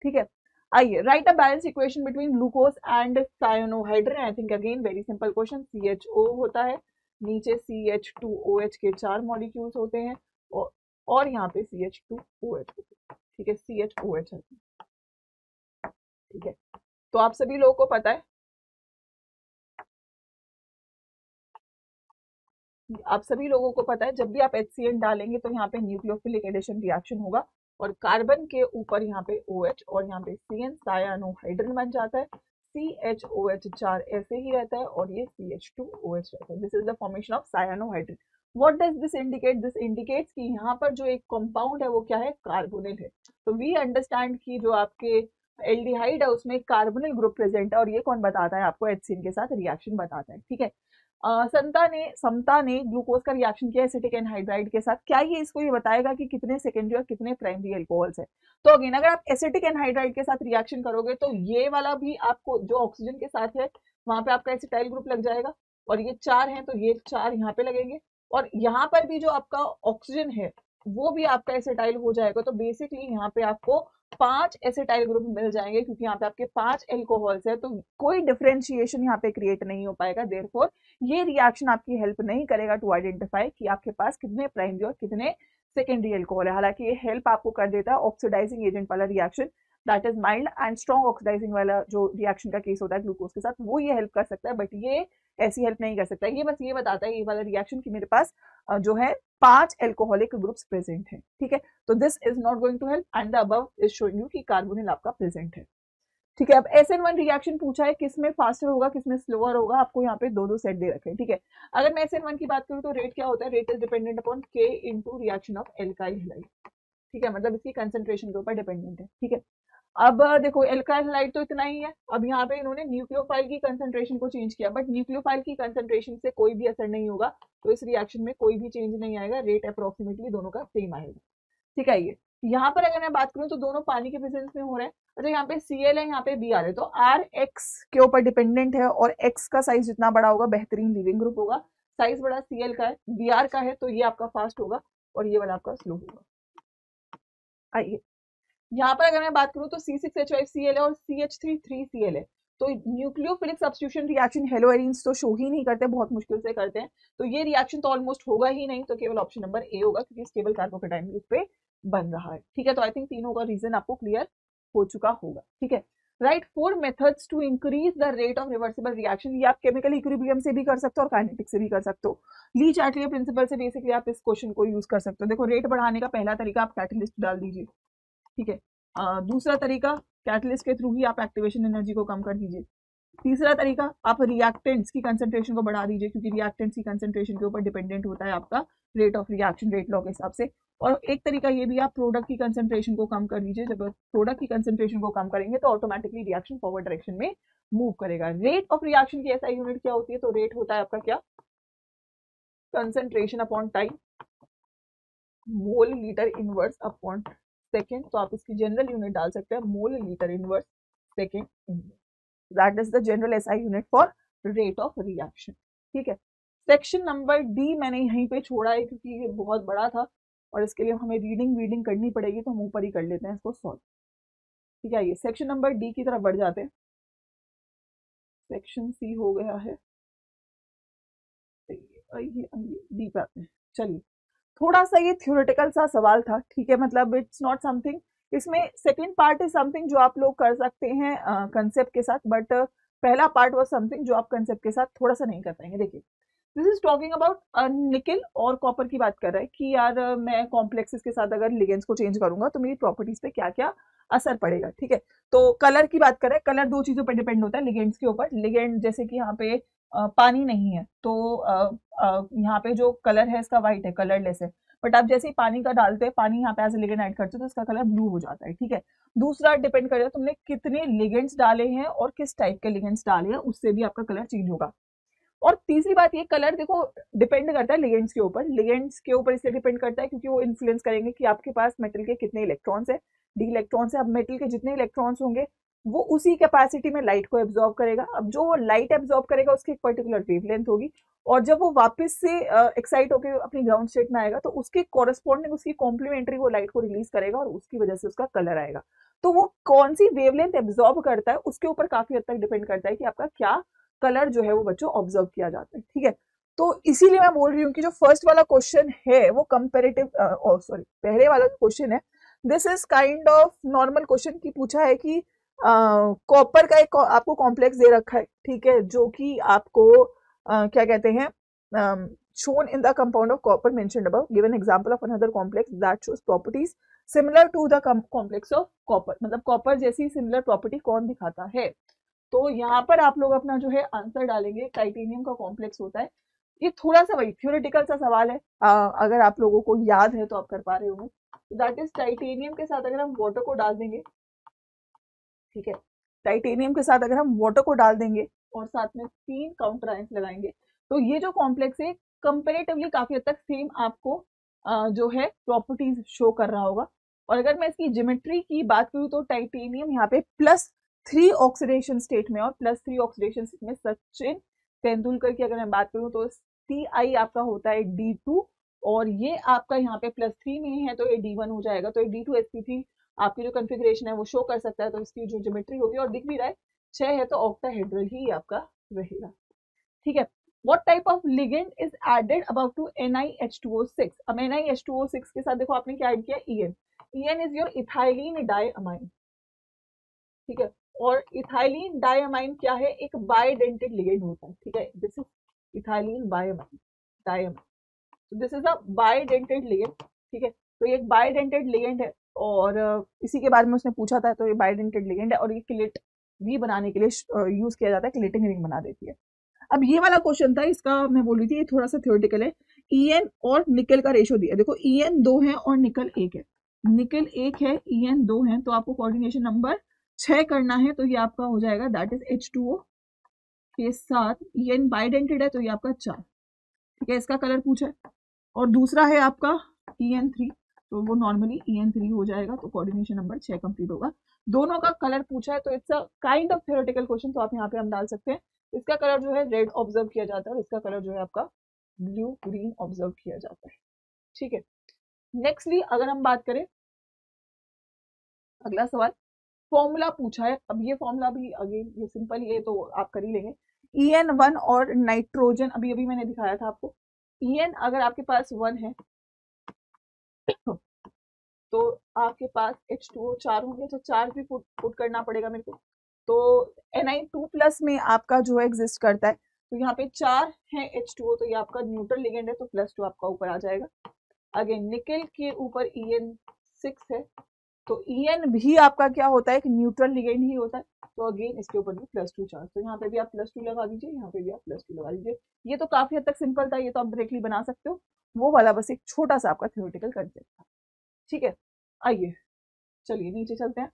ठीक है। आइए, right a balance equation between glucose and cyanohydrin. I think again very simple question. CHO होता है, नीचे CH2OH के 4 मॉलिक्यूल्स होते हैं और यहाँ पे CH2OH, ठीक है, CHOH है, ठीक है। तो आप सभी लोगों को पता है, आप सभी लोगों को पता है जब भी आप HCN डालेंगे तो यहाँ पे न्यूक्लियोफिलिक एडिशन रिएक्शन होगा और कार्बन के ऊपर यहाँ पे OH और यहाँ पे CN सायानोहाइड्रिन बन जाता है। CHOH 4 ऐसे ही रहता है और ये CH2OH रहता है। This is the formation of cyanohydrin. What does this indicate? This indicates कि यहाँ पर जो एक कंपाउंड है वो क्या है, कार्बोनिल है। तो वी अंडरस्टैंड कि जो आपके एल्डिहाइड है उसमें कार्बोनिल ग्रुप प्रेजेंट है और ये कौन बताता है आपको, HCN के साथ रिएक्शन बताता है, ठीक है। समता ने ग्लूकोज का रिएक्शन किया एसिटिक एनहाइड्राइड के साथ। क्या ये इसको ये बताएगा कि कितने सेकेंडरी और कितने प्राइमरी अल्कोहल्स है? तो अगेन अगर आप एसिटिक एनहाइड्राइड के साथ रिएक्शन करोगे तो ये वाला भी आपको जो ऑक्सीजन के साथ है वहां पे आपका एसिटाइल ग्रुप लग जाएगा और ये 4 हैं तो ये 4 यहाँ पे लगेंगे और यहाँ पर भी जो आपका ऑक्सीजन है वो भी आपका एसिटाइल हो जाएगा। तो बेसिकली यहाँ पे आपको 5 एसिटाइल ग्रुप मिल जाएंगे क्योंकि यहाँ पे आपके 5 एल्कोहल्स है, तो कोई डिफरेंशिएशन यहाँ पे क्रिएट नहीं हो पाएगा। देयरफॉर ये रिएक्शन आपकी हेल्प नहीं करेगा टू आइडेंटिफाई कि आपके पास कितने प्राइमरी और कितने सेकेंडरी एल्कोहल है। हालांकि ये हेल्प आपको कर देता है ऑक्सीडाइजिंग एजेंट वाला reaction, that is mild and strong oxidising वाला जो रिएक्शन का केस होता है ग्लूकोज के साथ, वो ये हेल्प कर सकता है, बट ये ऐसी हेल्प नहीं कर सकता। ये बस ये बताता है ये वाला रिएक्शन कि मेरे पास जो है 5 एल्कोहलिक ग्रुप्स प्रेजेंट है, ठीक है। तो this is not going to help and the above is showing you कि कार्बोनिल आपका प्रेजेंट है, ठीक है। अब SN1 रिएक्शन पूछा है, किसमें फास्टर होगा किसमें स्लोअर होगा, आपको यहाँ पे दो सेट दे रखे हैं, ठीक है। अगर मैं SN1 की बात करूँ तो रेट क्या होता है, rate is dependent upon K into reaction of alkyl halide, ठीक है, मतलब इसकी कंसेंट्रेशन के ऊपर डिपेंडेंट है, ठीक है। अब देखो एल्काइल हैलाइड तो इतना ही है। अब यहाँ पे इन्होंने न्यूक्लियोफाइल की कंसेंट्रेशन को चेंज किया, बट न्यूक्लियोफाइल की कंसेंट्रेशन से कोई भी असर नहीं होगा, तो इस रिएक्शन में कोई भी चेंज नहीं आएगा, रेट अप्रोक्सीमेटली दोनों का सेम आएगा, ठीक है। ये यहाँ पर अगर मैं बात करूँ तो दोनों पानी के प्रेजेंस में हो रहे हैं। अच्छा, यहाँ पे Cl है, यहाँ पे Br है, तो R X के ऊपर डिपेंडेंट है और X का साइज जितना बड़ा होगा बेहतरीन लीविंग ग्रुप होगा। साइज बड़ा Cl का है, Br का है, तो ये आपका फास्ट होगा और ये वाला आपका स्लो होगा। आइए यहाँ पर अगर मैं बात करूँ तो C6H5Cl है और CH3 3Cl है, तो न्यूक्लियोफिलिक सब्स्टिट्यूशन रिएक्शन हेलोएरिन्स तो शो ही नहीं करते, बहुत मुश्किल से करते हैं, तो ये रिएक्शन तो ऑलमोस्ट होगा ही नहीं, तो केवल ऑप्शन नंबर ए होगा क्योंकि स्टेबल कार्बोकेटाइन इस पे बन रहा है, ठीक है। तो आई थिंक तीनों का रीजन आपको क्लियर हो चुका होगा, ठीक है। Write 4 methods to increase the rate of reversible reaction. ये आप केमिकल इक्विलिब्रियम से भी कर सकते हो और काइनेटिक से भी कर सकते हो। ली चार्टियर प्रिंसिपल से बेसिकली आप इस क्वेश्चन को यूज कर सकते हो। देखो रेट बढ़ाने का पहला तरीका आप कैटलिस्ट डाल दीजिए, ठीक है। दूसरा तरीका कैटलिस्ट के थ्रू ही आप एक्टिवेशन एनर्जी को कम कर दीजिए। तीसरा तरीका आप रिएक्टेंट्स की कंसंट्रेशन को बढ़ा दीजिए क्योंकि रिएक्टेंट्स की कंसंट्रेशन के ऊपर डिपेंडेंट होता है आपका rate of reaction rate law के हिसाब से। और एक तरीका ये भी आप प्रोडक्ट की कंसंट्रेशन को कम कर दीजिए। जब प्रोडक्ट की कंसंट्रेशन को कम करेंगे तो ऑटोमेटिकली रिएक्शन फॉरवर्ड डायरेक्शन में मूव करेगा। रेट ऑफ रिएक्शन की SI यूनिट क्या होती है, तो रेट होता है आपका क्या, concentration upon time, mole litre inverse upon second. तो आप इसकी जनरल यूनिट डाल सकते हैं mole litre inverse second inverse, that is the general SI unit for rate of reaction, ठीक है। सेक्शन नंबर डी मैंने यहीं पे छोड़ा है क्योंकि ये बहुत बड़ा था और इसके लिए हमें रीडिंग करनी पड़ेगी, तो हम ऊपर ही कर लेते हैं इसको सॉल्व, ठीक है। ये सेक्शन नंबर डी की तरफ बढ़ जाते हैं। सेक्शन सी हो गया है, डी पे आते हैं। चलिए थोड़ा सा ये थ्योरेटिकल सा सवाल था, ठीक है, मतलब इट्स नॉट समथिंग, इसमें सेकंड पार्ट इज समथिंग जो आप लोग कर सकते हैं कंसेप्ट के साथ, बट पहला पार्ट वाज समथिंग जो आप कंसेप्ट के साथ थोड़ा सा नहीं कर पाएंगे। देखिए दिस इज टॉकिंग अबाउट निकल और कॉपर की बात कर रहा है कि यार मैं कॉम्प्लेक्सेस के साथ अगर लिगेंड्स को चेंज करूंगा तो मेरी प्रॉपर्टीज पे क्या क्या असर पड़ेगा, ठीक है। तो कलर की बात करें, कलर दो चीजों पर डिपेंड होता है लिगेंड्स के ऊपर। लिगेंड जैसे कि यहाँ पे पानी नहीं है तो यहाँ पे जो कलर है इसका व्हाइट है, कलरलेस है। बट आप जैसे ही पानी का डालते हैं, पानी यहाँ पे एज ए लिगेंड ऐड करते हो तो इसका कलर ब्लू हो जाता है, ठीक है। दूसरा डिपेंड करेगा तुमने कितने लिगेंड्स डाले हैं और किस टाइप के लिगेंड्स डाले हैं, उससे भी आपका कलर चेंज होगा। और तीसरी बात, ये कलर देखो डिपेंड करता है लिगेंड्स के ऊपर। लिगेंड्स के ऊपर इसलिए डिपेंड करता है क्योंकि वो इन्फ्लुएंस करेंगे कि आपके पास मेटल के कितने इलेक्ट्रॉन्स है, डी इलेक्ट्रॉन्स है। अब मेटल के जितने इलेक्ट्रॉन्स होंगे वो उसी कैपेसिटी में लाइट को एब्जॉर्ब करेगा। अब जो वो लाइट एब्जॉर्ब करेगा उसकी एक पर्टिकुलर वेवलेंथ होगी, और जब वो वापस से एक्साइट होकर अपनी ग्राउंड स्टेट में आएगा तो उसके कॉरेस्पॉन्डिंग, उसकी कॉम्प्लीमेंट्री वो लाइट को रिलीज करेगा और उसकी वजह से उसका कलर आएगा। तो वो कौन सी वेवलेंथ एब्जॉर्ब करता है उसके ऊपर काफी हद तक डिपेंड करता है कि आपका क्या कलर जो है वो बच्चों ऑब्जर्व किया जाता है, ठीक है। तो इसीलिए मैं बोल रही हूँ कि जो फर्स्ट वाला क्वेश्चन है वो कंपेरेटिव, सॉरी पहले वाला जो क्वेश्चन है this is kind of normal question की पूछा है कि कॉपर का एक आपको कॉम्प्लेक्स दे रखा है, ठीक है, जो कि आपको क्या कहते हैं, shown in the compound of copper mentioned above, give an example of another complex that shows properties similar to the complex of copper। मतलब कॉपर जैसी सिमिलर प्रॉपर्टी कौन दिखाता है। तो यहाँ पर आप लोग अपना जो है आंसर डालेंगे, टाइटेनियम का कॉम्प्लेक्स होता है। ये थोड़ा सा वही थ्योरेटिकल सा सवाल है, अगर आप लोगों को याद है तो आप कर पा रहे होंगे। दैट इज टाइटेनियम के साथ अगर हम वाटर को डाल देंगे, ठीक है, टाइटेनियम के साथ अगर हम वाटर को डाल देंगे और साथ में 3 काउंटर आयंस लगाएंगे तो ये जो कॉम्प्लेक्स है कंपेरेटिवली काफी हद तक सेम आपको जो है प्रॉपर्टीज शो कर रहा होगा। और अगर मैं इसकी ज्योमेट्री की बात करूँ तो टाइटेनियम यहाँ पे +3 ऑक्सीडेशन स्टेट में, और +3 ऑक्सीडेशन स्टेट में सचिन तेंदुलकर की अगर मैं बात करूँ तो Ti आपका होता है D2, और ये आपका यहाँ पे +3 में है तो ये D1 हो जाएगा। तो ये D2sp3 आपकी जो कॉन्फ़िगरेशन है वो शो कर सकता है। तो इसकी जो ज्योमेट्री होगी, और दिख भी रहा है 6 है तो ऑक्टाहेड्रल ही आपका रहेगा, ठीक है। What type of ligand is added above to NiH2O6? अब NiH2O6 के साथ देखो आपने क्या ऐड किया, En। En is your ethylene diamine, ठीक है। और इथाइलिन डाइअमाइन क्या है, एक बाइडेंटेड लिगेंड होता है, ठीक है। दिस इज इथाइलिन डाइअमाइन, तो this is a bidentate ligand, ठीक है। तो ये एक बाइडेंटेड लिगेंड है, और इसी के बारे में उसने पूछा था। तो ये बाइडेंटेड लिगेंड है और ये क्लिट भी बनाने के लिए यूज किया जाता है, क्लिटिंग रिंग बना देती है। अब ये वाला क्वेश्चन था, इसका मैं बोल रही थी ये थोड़ा सा थ्योरेटिकल है। En और निकल का रेशो दिया, देखो En 2 है और निकल 1 है। निकल 1 है, En 2 है, तो आपको कोऑर्डिनेशन नंबर 6 करना है। तो ये आपका हो जाएगा दैट इज H2O के साथ En बाइडेंटेड है तो ये आपका 4, ठीक है, इसका कलर पूछा है। और दूसरा है आपका En3, तो वो नॉर्मली En3 हो जाएगा। तो कोऑर्डिनेशन नंबर 6 कंप्लीट होगा। दोनों का कलर पूछा है तो it's a kind of theoretical question, तो आप यहाँ पे हम डाल सकते हैं। इसका कलर जो है रेड ऑब्जर्व किया जाता है और इसका कलर जो है आपका ब्लू ग्रीन ऑब्जर्व किया जाता है, ठीक है। नेक्स्टली अगर हम बात करें, अगला सवाल फॉर्मूला पूछा है। अब ये फॉर्मूला भी अगेन ये सिंपल ही है तो आप कर ही लेंगे। En1 और नाइट्रोजन अभी अभी मैंने दिखाया था आपको। En अगर आपके पास 1 है तो आपके पास H2O 4 होंगे, तो 4 भी पुट करना पड़ेगा मेरे को। तो Ni2+ में आपका जो है एग्जिस्ट करता है, तो यहाँ पे 4 है H2O, तो ये आपका न्यूट्रल लिगेंड है, तो +2 आपका ऊपर आ जाएगा। अगेन निकल के ऊपर En6 है, तो En भी आपका क्या होता है, एक न्यूट्रल लिगेंड ही होता है। तो अगेन इसके ऊपर भी +2 चार्ज, तो यहाँ पे भी आप +2 लगा दीजिए, यहाँ पे भी आप +2 लगा दीजिए। ये तो काफी हद तक सिंपल था, ये तो आप डायरेक्टली बना सकते हो। वो वाला बस एक छोटा सा आपका थ्योरेटिकल कंसेप्ट था, ठीक है। आइए चलिए नीचे चलते हैं।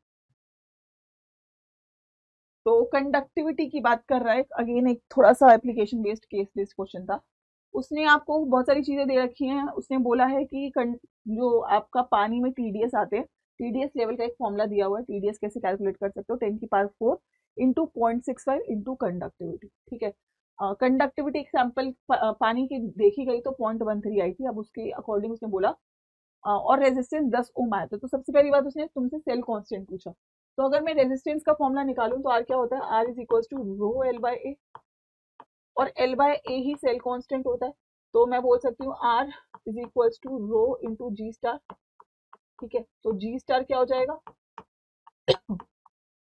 तो कंडक्टिविटी की बात कर रहा है, अगेन एक थोड़ा सा application based case based question था। उसने आपको बहुत सारी चीजें दे रखी हैं। उसने बोला है कि जो आपका पानी में टीडीएस आते हैं, टीडीएस लेवल का एक फॉर्मूला दिया हुआ है। टीडीएस कैसे कैलकुलेट कर सकते हो, 10⁴ इंटू 0.65 इंटू कंडक्टिविटी, ठीक है। कंडक्टिविटी एग्जाम्पल पानी की देखी गई तो 0.13 आई थी। अब उसके अकॉर्डिंग उसने बोला और रेजिस्टेंस 10 ओम आया था। तो सबसे पहली बात उसने तुमसे सेल कांस्टेंट पूछा। तो अगर मैं रेजिस्टेंस का फॉर्मूला निकालूं तो आर क्या होता है, R is equal to rho L by A, और एल बाय ए ही सेल कांस्टेंट होता है। तो मैं बोल सकती हूँ R is equal to rho into G star, ठीक है। तो जी स्टार क्या हो जाएगा,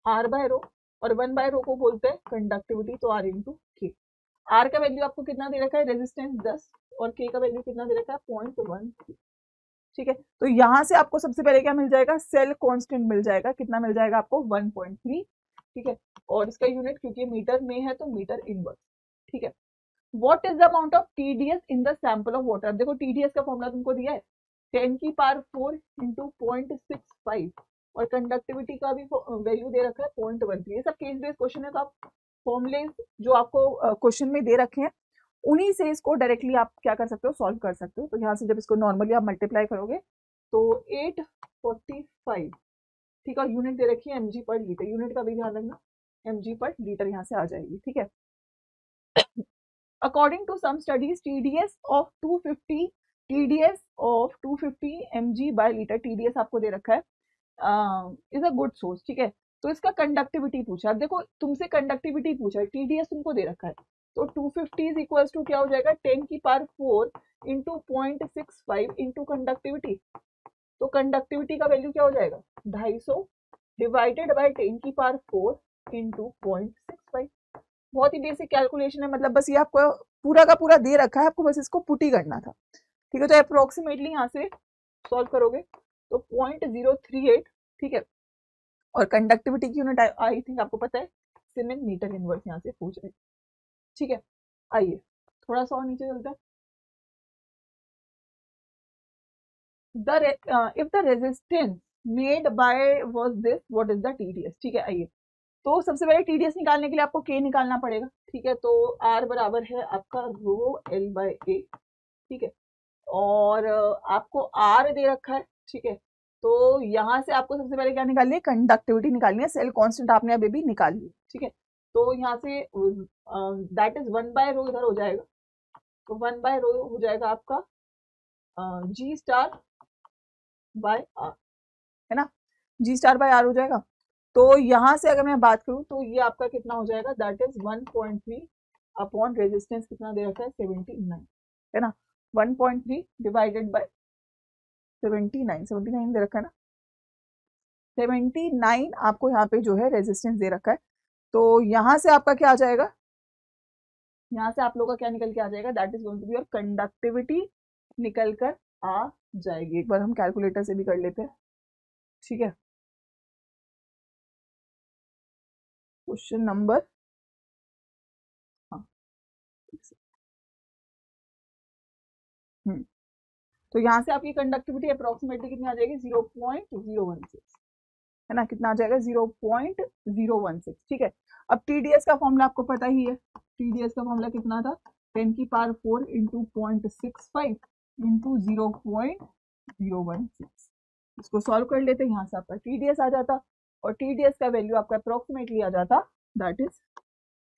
आर बाय रो, और 1 बाय रो को बोलते हैं कंडक्टिविटी, तो आर इंटू के। आर का वैल्यू आपको कितना दे रखा है, रेजिस्टेंस 10, और के का वैल्यू कितना दे रखा है, 0.1। ठीक है, तो यहां से आपको सबसे पहले क्या मिल जाएगा, सेल कांस्टेंट मिल जाएगा, कितना मिल जाएगा आपको, 1.3। ठीक है, और इसका यूनिट क्योंकि मीटर में है तो मीटर इनवर्स। ठीक है, what is the amount of TDS in the sample of water. देखो टीडीएस का फॉर्मूला तुमको दिया है 10 की पावर 4 इंटू 0.65, और कंडक्टिविटी का भी वैल्यू दे रखा है 0.13। ये सब केस बेस्ड क्वेश्चन है, तो आप फॉर्मूले जो आपको क्वेश्चन में दे रखे हैं उन्हीं से इसको डायरेक्टली आप क्या कर सकते हो, सॉल्व कर सकते हो। तो यहाँ से जब इसको नॉर्मली आप मल्टीप्लाई करोगे तो 845, ठीक है, और यूनिट दे रखी है एमजी पर लीटर, यूनिट का भी ध्यान रखना, एमजी पर लीटर यहाँ से आ जाएगी। ठीक है, according to some studies TDS of 250 mg by liter, TDS आपको दे रखा है इज अ गुड सोर्स। ठीक है, तो इसका कंडक्टिविटी पूछा, अब देखो तुमसे कंडक्टिविटी पूछा है, टीडीएस तुमको दे रखा है, तो 250 इज इक्वल्स टू क्या हो जाएगा, 10 की पावर 4 इंटू 0.65 इंटू कंडक्टिविटी, तो कंडक्टिविटी का वैल्यू क्या हो जाएगा, 250 डिवाइडेड बाय 10 की पावर 4 इंटू 0.65। बहुत ही बेसिक कैलकुलेशन है, मतलब बस ये आपको पूरा का पूरा दे रखा है, आपको बस इसको पुट ही करना था। ठीक है, तो अप्रोक्सीमेटली यहाँ से सॉल्व करोगे तो 0.038। ठीक है, और कंडक्टिविटी की यूनिट आई थिंक आपको पता है, सीमेन मीटर इनवर्स यहाँ से पूछ रहे। ठीक है, आइए थोड़ा सा और नीचे चलता है। If the resistance made by was this, what is the TDS. ठीक है, आइए तो सबसे पहले टीडीएस निकालने के लिए आपको के निकालना पड़ेगा। ठीक है, तो आर बराबर है आपका रो एल बाय ए। ठीक है, और आपको आर दे रखा है। ठीक है, तो यहाँ से आपको सबसे पहले क्या निकालनी है, कंडक्टिविटी निकालनी है, सेल कांस्टेंट आपने अभी भी निकाल ली। ठीक है, तो यहाँ से दैट इज 1 बाय रो इधर हो जाएगा, तो 1 बाय रो हो जाएगा आपका जी स्टार बाय आर, है ना, जी स्टार बाय आर हो जाएगा। तो यहाँ से अगर मैं बात करूँ तो ये आपका कितना हो जाएगा, दैट इज 1.3 अपॉन रेजिस्टेंस कितना दे रखा है, 79, है ना, 1.3 डिवाइडेड बाय 79 दे रखा है ना, 79 आपको यहाँ पे जो है रेजिस्टेंस दे रखा है। तो यहाँ से आपका क्या आ जाएगा, यहाँ से आप लोगों का क्या निकल के आ जाएगा, that is going to be your conductivity निकल कर आ जाएगी। एक बार हम कैलकुलेटर से भी कर लेते हैं। ठीक है, क्वेश्चन नंबर, हाँ, तो यहाँ से आपकी कंडक्टिविटी अप्रोक्सीमेटली कितनी आ जाएगी, 0.016, है ना, कितना आ जाएगा, 0.016। ठीक है, अब टीडीएस का फॉर्मूला आपको पता ही है, टीडीएस का फॉर्मूला कितना था, 10 की पावर 4 इंटू 0.65 इंटू 0.016। इसको सॉल्व कर लेते हैं, यहाँ से आपका टीडीएस आ जाता, और टीडीएस का वैल्यू आपका अप्रोक्सीमेटली आ जाता, that is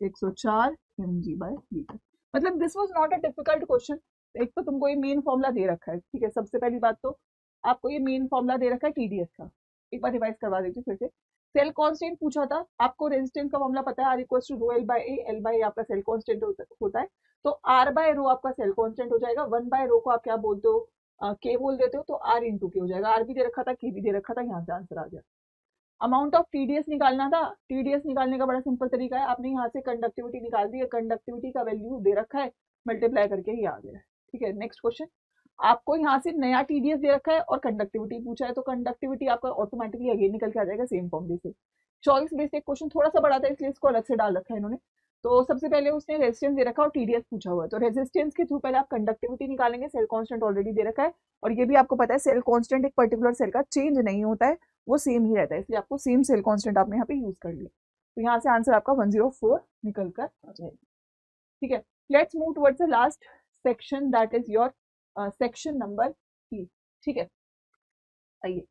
104 mg by litre. मतलब this was not a difficult question. एक तो तुमको ये मेन फॉर्मूला दे रखा है। ठीक है, सबसे पहली बात तो आपको ये मेन फॉर्मूला दे रखा है टीडीएस का, एक बार रिवाइज करवा देती हूँ फिर से। सेल कांस्टेंट पूछा था, आपको रेजिस्टेंस का फॉर्मूला पता है, R equals to rho L by A, L by A आपका सेल कांस्टेंट होता है, तो आर बाय रो आपका सेल कांस्टेंट हो जाएगा, 1 बाय रो को आप क्या बोलते हो, के बोल देते हो, तो आर इंटू के हो जाएगा, आर भी दे रखा था, के भी दे रखा था, यहाँ से आंसर आ गया। अमाउंट ऑफ टीडीएस निकालना था, टीडीएस निकालने का बड़ा सिंपल तरीका है, आपने यहाँ से कंडक्टिविटी निकाल दी है, कंडक्टिविटी का वैल्यू दे रखा है, मल्टीप्लाई करके ही आ गया। ठीक है, नेक्स्ट क्वेश्चन, आपको यहाँ से नया टीडीएस दे रखा है और कंडक्टिविटी पूछा है, तो कंडक्टिविटी आपका ऑटोमेटिकली अगेन निकल के आ जाएगा सेम फॉर्मूले से। चॉइस बेस्ड एक क्वेश्चन थोड़ा सा बड़ा था, इसलिए इसको अलग से डाल रखा है इन्होंने। तो सबसे पहले उसने रेजिस्टेंस दे रखा और टीडीएस पूछा हुआ है, तो रेजिस्टेंस के थ्रू पहले आप कंडक्टिविटी निकालेंगे, सेल कांस्टेंट ऑलरेडी दे रखा है, और ये भी आपको पता है सेल कांस्टेंट एक पर्टिकुलर सेल का चेंज नहीं होता है, वो सेम ही रहता है, इसलिए आपको सेम सेल कांस्टेंट आपने यहाँ पे यूज कर लिया, तो यहाँ से आंसर आपका 104 निकल कर आ जाएगा। ठीक है, let's move towards the last section, that is your section number ई। ठीक है, आइए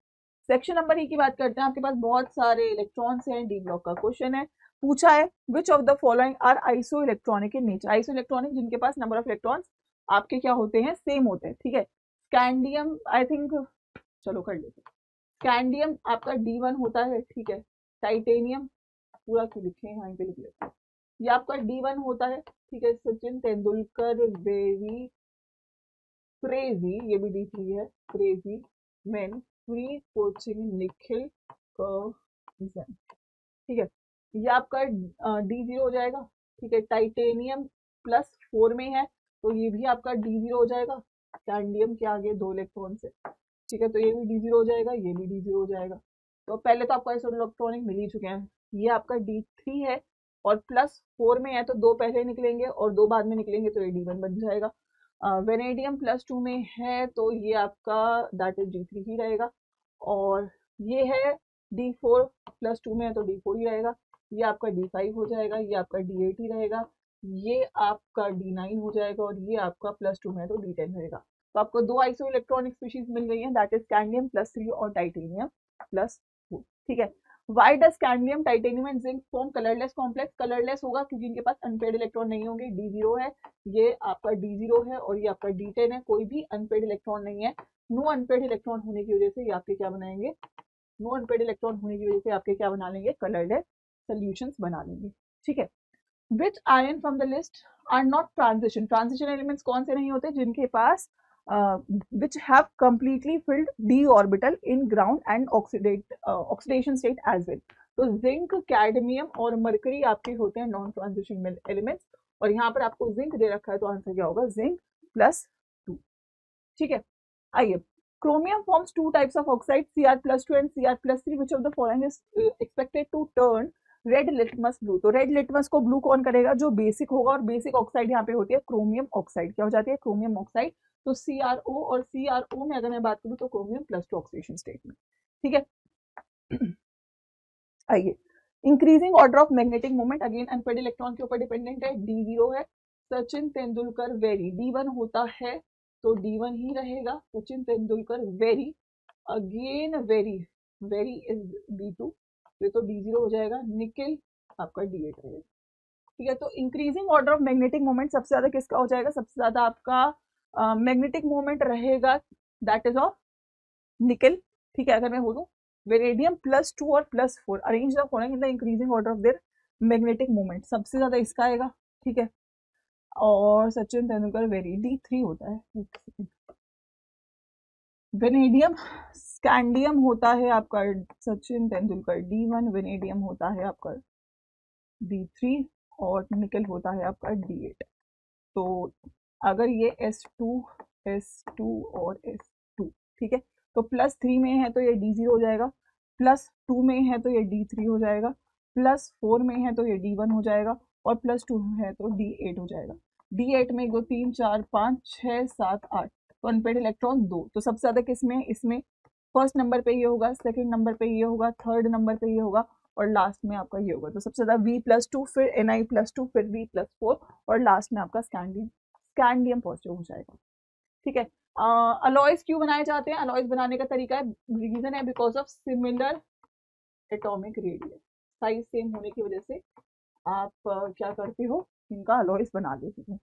सेक्शन नंबर ई की बात करते हैं। आपके पास बहुत सारे इलेक्ट्रॉन्स हैं, डी ब्लॉक का क्वेश्चन है, पूछा है which of the following are iso electronic in nature, iso electronic जिनके पास नंबर ऑफ इलेक्ट्रॉन्स आपके क्या होते हैं, सेम होते हैं। ठीक है, स्कैंडियम आई थिंक, चलो कर लेते हैं, स्कैंडियम आपका D1 होता है। ठीक है, टाइटेनियम पूरा क्यों लिखे हैं, यहाँ पे लिख लेते हैं, ये आपका D1 होता है। ठीक है, सचिन तेंदुलकर वेरी क्रेजी, ये भी D3 है, crazy man free coaching Nikhil Curzon. ठीक है, ये आपका D0 हो जाएगा। ठीक है, टाइटेनियम +4 में है तो ये भी आपका D0 हो जाएगा, स्कैंडियम के आगे 2 इलेक्ट्रॉन से, ठीक है। तो ये भी D0 हो जाएगा, ये भी D0 हो जाएगा। तो पहले तो आपको आइसोटोप इलेक्ट्रॉनिक मिल ही चुके हैं। ये आपका D3 है और +4 में है तो 2 पहले निकलेंगे और 2 बाद में निकलेंगे तो ये D1 बन जाएगा। वेनेडियम +2 में है तो ये आपका दैट इज D3 ही रहेगा, और ये है D4 +2 में है तो D4 ही रहेगा। ये आपका D5 हो जाएगा, ये आपका D8 ही रहेगा, ये आपका D9 हो जाएगा, और ये आपका +2 में है तो D10 रहेगा। तो आपको 2 आइसो इलेक्ट्रॉनिक स्पीशीज मिल गई हैं, दैट इज स्कैंडियम +3 और टाइटेनियम +4, ठीक है। Why does scandium, titanium and zinc form colourless complex? Colourless होगा क्योंकि इनके पास अनपेड इलेक्ट्रॉन नहीं होंगे। D0 है, ये आपका D0 है और ये आपका D10 है, कोई भी अनपेड इलेक्ट्रॉन नहीं है। नो अनपेड इलेक्ट्रॉन होने की वजह से ये आपके क्या बनाएंगे, नो अनपेड इलेक्ट्रॉन होने की वजह से आपके क्या बना लेंगे, कलरलेस सॉल्यूशंस बना लेंगे, ठीक है। Which ion from the list are not transition? Transition elements कौन से नहीं होते? जिनके पास which have completely filled d orbital in ground and oxidation state as well. तो जिंक, कैडमियम और मरकरी आपके होते हैं नॉन ट्रांजिशन एलिमेंट्स, और यहाँ पर आपको जिंक दे रखा है तो आंसर क्या होगा, जिंक +2, ठीक है। आइए, chromium forms 2 types of oxide, Cr+2 and Cr+3. Which of the following is expected to turn red litmus blue? तो रेड लिटमस को ब्लू कौन करेगा, जो बेसिक होगा, और बेसिक ऑक्साइड यहाँ पे होती है क्रोमियम ऑक्साइड। क्या हो जाती है, क्रोमियम ऑक्साइड। तो CrO और CrO में अगर मैं बात करूँ तो क्रोमियम +2 ऑक्सीडेशन स्टेट में, ठीक है। आइए, increasing order of magnetic moment, again unpaired electron के ऊपर डिपेंडेंट है। D0 है, सचिन तेंदुलकर वेरी, D1 होता है तो D1 ही रहेगा, Sachin Tendulkar very, again very, very is D2, ये तो D0 हो जाएगा। निकिल आपका D8 रहेगा, ठीक है। तो increasing order of magnetic moment सबसे ज्यादा किसका हो जाएगा, सबसे ज्यादा आपका मैग्नेटिक मोमेंट रहेगा दैट इज ऑफ निकिल, ठीक है। अगर मैं बोलूँ वेनेडियम +2 और +4 arrange the following in the increasing order of their magnetic moment, सबसे ज्यादा इसका आएगा, ठीक है। और सचिन तेंदुलकर वेरी D3 होता है। वेनेडियम, स्कैंडियम होता है आपका सचिन तेंदुलकर D1, वेनेडियम होता है आपका D3 और निकल होता है आपका D8। तो अगर ये S2 और S2, ठीक है, तो +3 में है तो ये D0 हो जाएगा, +2 में है तो ये D3 हो जाएगा, +4 में है तो ये D1 हो जाएगा, और +2 में है तो D8 हो जाएगा। D8 में 1 2 3 4 5 6 7 8, तो अनपेड इलेक्ट्रॉन 2। तो सबसे ज्यादा किसमें, इसमें फर्स्ट नंबर पे ये होगा, सेकंड नंबर पे ये होगा, थर्ड नंबर पे ये होगा, और लास्ट में आपका ये होगा। तो सबसे ज्यादा V+2, फिर Ni+2, फिर V+4, और लास्ट में आपका स्कैंडियम पॉजिटिव हो जाएगा, ठीक है। अलॉयज क्यों बनाए जाते हैं? अलॉयज बनाने का तरीका है, रीजन है because of similar atomic radius, size same होने की वजह से आप क्या करते हो, इनका अलॉयज बना देते हो,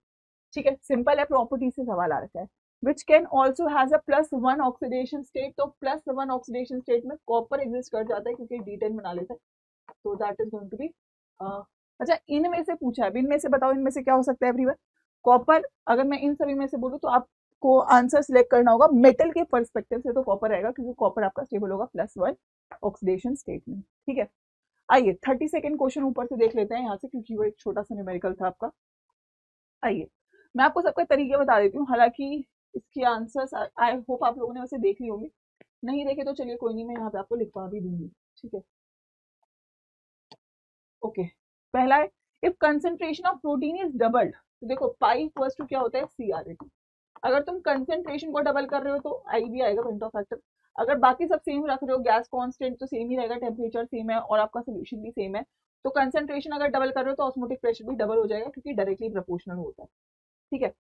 ठीक है। सिंपल है, प्रॉपर्टी से सवाल आ रखा है। Which can also has a +1 oxidation state, तो +1 ऑक्सीडेशन स्टेट में कॉपर एग्जिस्ट कर जाता है क्योंकि D10 बना लेता है, तो that is going to be अच्छा। इनमें से पूछा है, इनमें से बताओ, इनमें से क्या हो सकता है एवरीवन? कॉपर, अगर मैं इन सभी में से बोलूँ तो आपको आंसर सिलेक्ट करना होगा मेटल के पर्सपेक्टिव से, तो कॉपर रहेगा क्योंकि कॉपर आपका स्टेबल होगा +1 ऑक्सीडेशन स्टेट में, ठीक है। आइए 30 सेकेंड क्वेश्चन ऊपर से देख लेते हैं यहाँ से, क्योंकि वो एक छोटा सा न्यूमेरिकल था आपका। आइए, मैं आपको सबका तरीके बता देती हूँ, हालांकि इसकी आंसर्स आई होप आप लोगों ने वैसे देख ली होंगी, नहीं देखे तो चलिए कोई नहीं, मैं यहाँ पे आपको लिखवा भी दूंगी, ठीक है। ओके, पहला है, if concentration of protein is doubled, तो देखो पाई इक्वल्स टू क्या होता है, CR8। अगर तुम कंसेंट्रेशन को डबल कर रहे हो तो आई भी आएगा, पेंटो फैक्टर। अगर बाकी सब सेम रख रहे हो, गैस कांस्टेंट तो सेम ही रहेगा, टेम्परेचर सेम है और आपका सोल्यूशन भी सेम है, तो कंसेंट्रेशन अगर डबल कर रहे हो तो ऑस्मोटिक प्रेशर भी डबल हो जाएगा क्योंकि डायरेक्टली प्रोपोर्शनल होता है, ठीक है।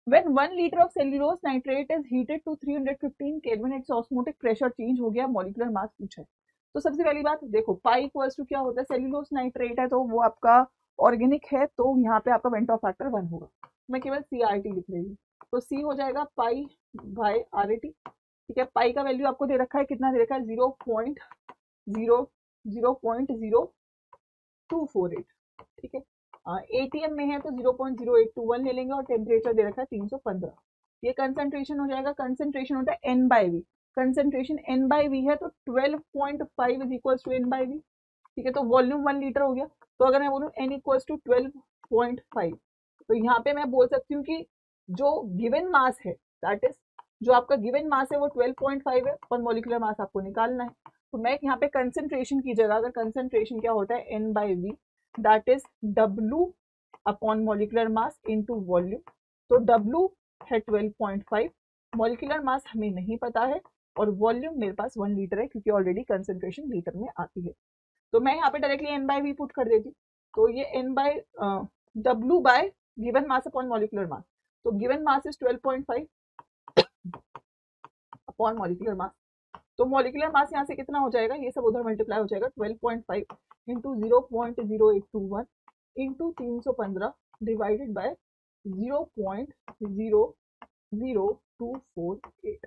When 1 liter of cellulose nitrate is heated to 315 Kelvin, its osmotic pressure change हो गया, molecular mass पूछा है। तो सबसे पहली बात देखो, पाई इक्वल्स टू क्या होता है, सेल्यूलोस नाइट्रेट है तो वो आपका ऑर्गेनिक है, तो यहाँ पे आपका वेंटो फैक्टर 1 होगा, मैं केवल CRT लिख रही हूँ, तो C हो जाएगा पाई बाय RAT, ठीक है। पाई का वैल्यू आपको दे रखा है, कितना दे रखा है, 0.0248, ठीक है। ATM में है तो 0.0821 ले लेंगे, और टेम्परेचर दे रखा है 315। ये कंसेंट्रेशन हो जाएगा, कंसेंट्रेशन होता है N/V, कंसेंट्रेशन N/V है तो 12.5 इज इक्वल टू N/V, ठीक है। तो वॉल्यूम 1 लीटर हो गया, तो अगर मैं बोलूँ N इक्वल्स टू 12.5, तो यहाँ पे मैं बोल सकती हूँ कि जो गिवन मास है दैट इज जो आपका गिवन मास है वो 12.5 है और मॉलिक्यूलर मास आपको निकालना है। तो मैं यहाँ पे कंसेंट्रेशन की जगह अगर कंसेंट्रेशन क्या होता है N/V that is W upon molecular mass into volume. तो W है 12.5, मॉलिक्यूलर मास हमें नहीं पता है और वॉल्यूम मेरे पास 1 लीटर है क्योंकि ऑलरेडी कंसेंट्रेशन लीटर में आती है। तो मैं यहाँ पे डायरेक्टली N/V पुट कर देती हूँ। तो ये W by given mass upon molecular mass. तो given mass is 12.5 upon molecular mass. तो मॉलिक्यूलर मास यहाँ से कितना हो जाएगा, ये सब उधर मल्टीप्लाई हो जाएगा 12.5 इंटू 0.0821 इंटू 315 डिवाइडेड बाय 0.00248।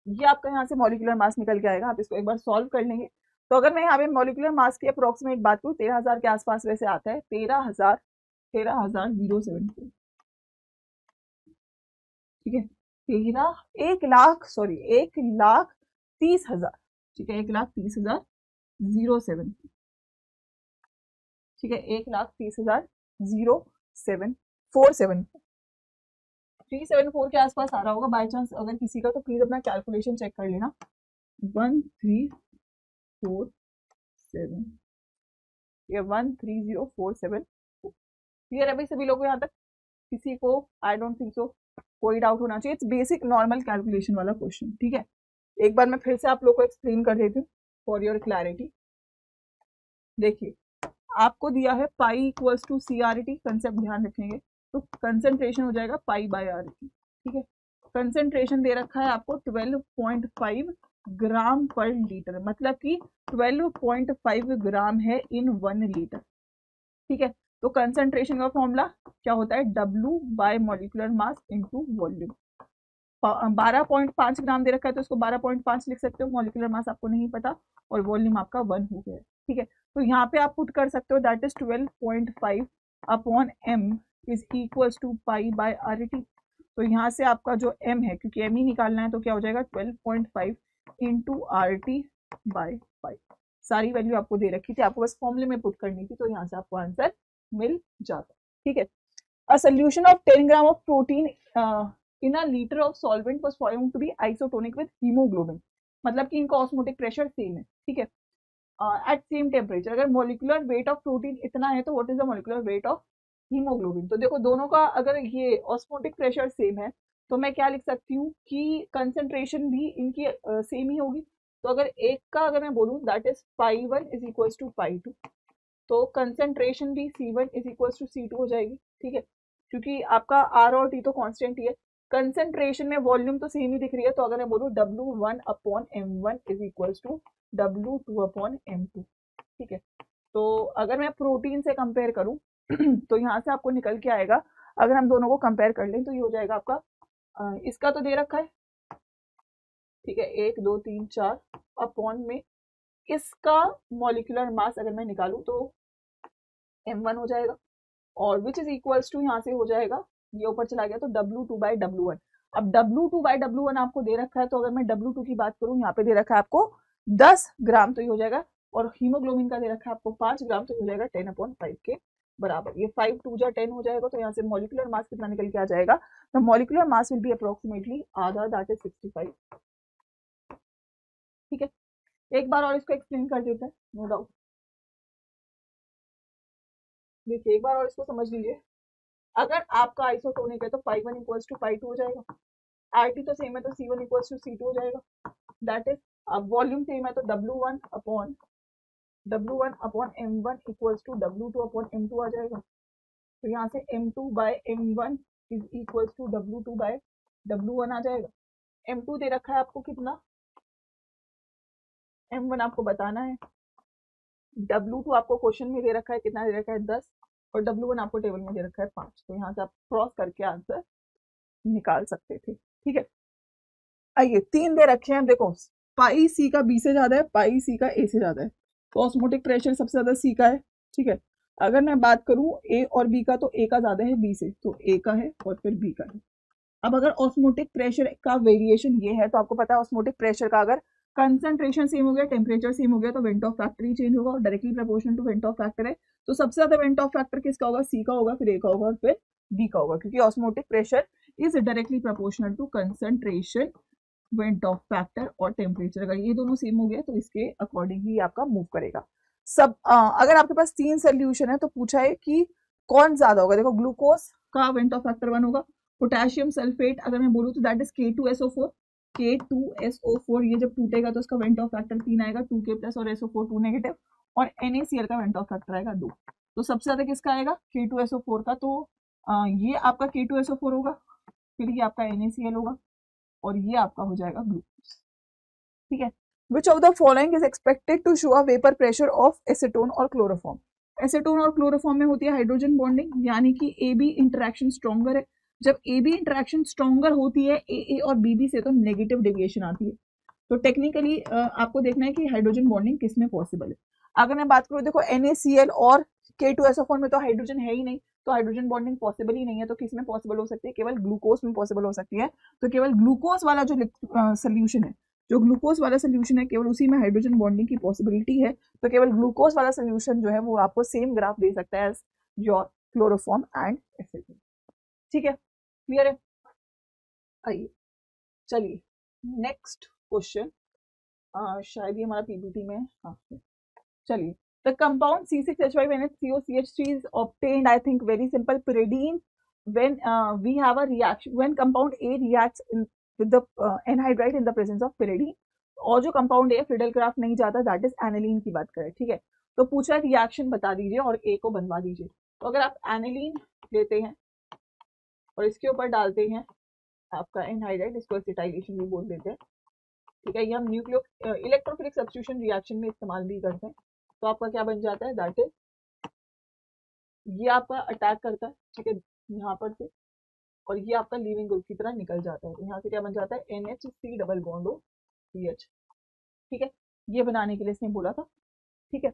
ये आपका यहाँ से मॉलिक्यूलर मास निकल के आएगा। आप इसको एक बार सॉल्व कर लेंगे। तो अगर मैं यहाँ पे मॉलिक्यूलर मास की अप्रोक्सीमेट बात करूँ 13,000 के आसपास वैसे आता है, 13,074। ठीक है, 1,30,000। ठीक है, 1,30,007। ठीक है, 1,30,007 374 के आसपास आ रहा होगा। बाय चांस अगर किसी का तो प्लीज अपना कैलकुलेशन चेक कर लेना। 1,30,47 या 1,30,47। क्लियर है भाई सभी लोगों को यहाँ तक? किसी को आई डोंट थिंक सो कोई डाउट होना चाहिए। इट्स बेसिक नॉर्मल कैलकुलेशन वाला क्वेश्चन। ठीक है, एक बार मैं फिर से आप लोग को एक्सप्लेन कर देती हूँ फॉर योर क्लैरिटी। देखिए, आपको दिया है pi equals to CRT, concept ध्यान रखेंगे। तो कंसेंट्रेशन हो जाएगा पाई बाय RT। ठीक है, कंसेंट्रेशन दे रखा है आपको 12.5 ग्राम पर लीटर, मतलब कि 12.5 ग्राम है इन 1 लीटर। ठीक है, तो कंसेंट्रेशन का फॉर्मूला क्या होता है, W bye molecular mass into volume. 12.5 ग्राम दे रखा है तो इसको 12.5 लिख सकते हो, मॉलिक्यूलर मास आपको नहीं पता और वॉल्यूम आपका 1 हो गया। ठीक है, तो यहाँ पे आप पुट कर सकते हो that is 12.5 upon M is equals to pi by RT। तो यहाँ से आपका जो M है, क्योंकि M ही निकालना है, तो क्या हो जाएगा 12.5 इंटू RT बाय पाई। सारी वैल्यू आपको दे रखी थी, आपको बस फॉर्मूले में पुट करनी थी, तो यहाँ से आपको आंसर मिल जाता। ठीक है, a solution of 10 gram of protein in a litre of solvent was found to be isotonic with haemoglobin, मतलब कि इनका ऑस्मोटिक प्रेशर सेम है। ठीक है, एट सेम टेम्परेचर। अगर मॉलिक्यूलर वेट ऑफ प्रोटीन इतना है तो what is the molecular weight of haemoglobin. तो देखो दोनों का अगर ये ऑस्मोटिक प्रेशर सेम है तो मैं क्या लिख सकती हूँ कि कंसेंट्रेशन भी इनकी सेम ही होगी। तो अगर एक का अगर मैं बोलूँ that is π1 is equals to π2, तो कंसेंट्रेशन भी C1 is equals to C2 हो जाएगी। ठीक है, क्योंकि आपका R और T तो कांस्टेंट ही है। कंसेंट्रेशन में वॉल्यूम तो सेम ही दिख रही है, तो अगर मैं बोलूँ W1 upon M1 is equals to W2 upon M2। ठीक है, तो अगर मैं प्रोटीन से कंपेयर करूं तो यहाँ से आपको निकल के आएगा, अगर हम दोनों को कंपेयर कर लें तो ये हो जाएगा आपका इसका तो दे रखा है। ठीक है, 1 2 3 4 अपॉन में इसका मॉलिक्यूलर मास अगर मैं निकालूं तो M1 हो जाएगा और विच इज इक्वल्स टू यहाँ से हो जाएगा, ये ऊपर चला गया तो W2 बाई W1। अब W2 बाई W1 आपको दे रखा है, तो अगर मैं W2 की बात करूं यहाँ पे दे रखा है आपको 10 ग्राम, तो ये हो जाएगा, और हीमोग्लोबिन का दे रखा है आपको 5 ग्राम, तो ये हो जाएगा 10/5 के बराबर। ये 5 2 जा 10 हो जाएगा, तो यहाँ से मॉलिक्यूलर मास कितना निकल के आ जाएगा, तो molecular mass will be approximately आधा, दैट इज 65। ठीक है, एक बार और इसको एक्सप्लेन कर देते हैं, नो डाउट। देखिए एक बार और इसको समझ लीजिए। अगर आपका आइसोटोनिक है तो π1 इक्वल्स टू π2 हो जाएगा, RT तो सेम है तो C1 इक्वल्स टू C2 हो जाएगा, दैट इज अब वॉल्यूम सेम है तो W1 upon M1 equals to W2 upon M2 आ जाएगा। तो यहाँ से M2 by M1 is equals to W2 by W1 आ जाएगा। M2 दे रखा है आपको कितना, M1 आपको बताना है, W2 आपको क्वेश्चन में दे रखा है कितना, दे रखा है 10, और W1 आपको टेबल में दे रखा है 5। तो यहाँ से आप क्रॉस करके आंसर निकाल सकते थे। ठीक है, आइए 3 दे रखे हैं, देखो पाई C का B से ज्यादा है, पाई C का A से ज्यादा है, तो ऑस्मोटिक प्रेशर सबसे ज्यादा C का है। ठीक है, अगर मैं बात करूं A और B का, तो A का ज्यादा है B से, तो A का है और फिर B का है। अब अगर ऑस्मोटिक प्रेशर का वेरिएशन ये है, तो आपको पता है ऑस्मोटिक प्रेशर का अगर कंसंट्रेशन सेम हो गया, टेम्परेचर सेम हो गया, तो वेंट ऑफ फैक्टर ही चेंज होगा और directly proportional to van't Hoff factor है। तो सबसे ज्यादा वेंट ऑफ फैक्टर किसका होगा, C का होगा, फिर A का होगा और फिर वीक होगा, क्योंकि osmotic pressure is directly proportional to concentration, van't Hoff factor और टेम्परेचर। अगर ये दोनों सेम हो गया तो इसके अकॉर्डिंग ही आपका मूव करेगा। अगर आपके पास 3 सोल्यूशन है तो पूछा है कि कौन ज्यादा होगा। देखो ग्लूकोज का वेंट ऑफ फैक्टर 1 होगा, पोटेशियम सल्फेट अगर मैं बोलूँ तो दैट इज K2SO4, K2SO4 ये जब टूटेगा तो उसका वेंट ऑफ फैक्टर 3 आएगा, 2K प्लस और SO4 2 नेगेटिव, और NaCl का वेंट ऑफ फैक्टर आएगा 2। तो सबसे ज्यादा किसका आएगा? K2SO4 का। तो ये आपका K2SO4 होगा, फिर ये आपका NaCl होगा, और ये आपका हो जाएगा ग्लूकोज। ठीक है। Which of the following is expected to show a vapour pressure of acetone और क्लोरोफॉर्म। एसीटोन और क्लोरोफॉर्म में होती है हाइड्रोजन बॉन्डिंग, यानी कि AB इंटरेक्शन स्ट्रॉन्गर है। जब AB इंटरेक्शन स्ट्रॉन्गर होती है AA और BB से तो नेगेटिव डेविएशन आती है। तो टेक्निकली आपको देखना है कि हाइड्रोजन बॉन्डिंग किस में पॉसिबल है। अगर मैं बात करूँ, देखो NaCl और K2SO4 में तो हाइड्रोजन है ही नहीं, तो हाइड्रोजन बॉन्डिंग पॉसिबल ही नहीं है। तो किस में पॉसिबल हो सकती है? केवल ग्लूकोज में पॉसिबल हो सकती है। तो केवल ग्लूकोज वाला जो सोल्यूशन है, जो ग्लूकोज वाला सोल्यूशन है, केवल उसी में हाइड्रोजन बॉन्डिंग की पॉसिबिलिटी है। तो केवल ग्लूकोज वाला सोल्यूशन जो है वो आपको सेम ग्राफ दे सकता है as your chloroform and acetone. ठीक है, क्लियर है? आइए चलिए नेक्स्ट क्वेश्चन, शायद ये हमारा पीपीटी में। हाँ चलिए, the compound C6H5NH3OCH3 is obtained, I think very simple, pyridine, when we have a reaction, when compound A reacts with the anhydride in the presence of pyridine, और जो कंपाउंड ए फ्रिडल क्राफ्ट नहीं जाता, that is aniline की बात करें। ठीक है, तो पूछा रिएक्शन बता दीजिए और ए को बनवा दीजिए। तो अगर आप एनिलीन लेते हैं और इसके ऊपर डालते हैं आपका एनहाइड्राइड, इसको एसिटाइलेशन भी बोल देते हैं। ठीक है, ये हम न्यूक्लियो इलेक्ट्रोफिलिक सब्स्टिट्यूशन रिएक्शन में इस्तेमाल भी करते हैं। तो आपका क्या बन जाता है? दैट इज, ये आपका अटैक करता है, ठीक है, यहाँ पर से, और ये आपका लीविंग ग्रुप की तरह निकल जाता है। यहाँ से क्या बन जाता है? NHC double bond O CH। ठीक है, ये बनाने के लिए इसने बोला था। ठीक है,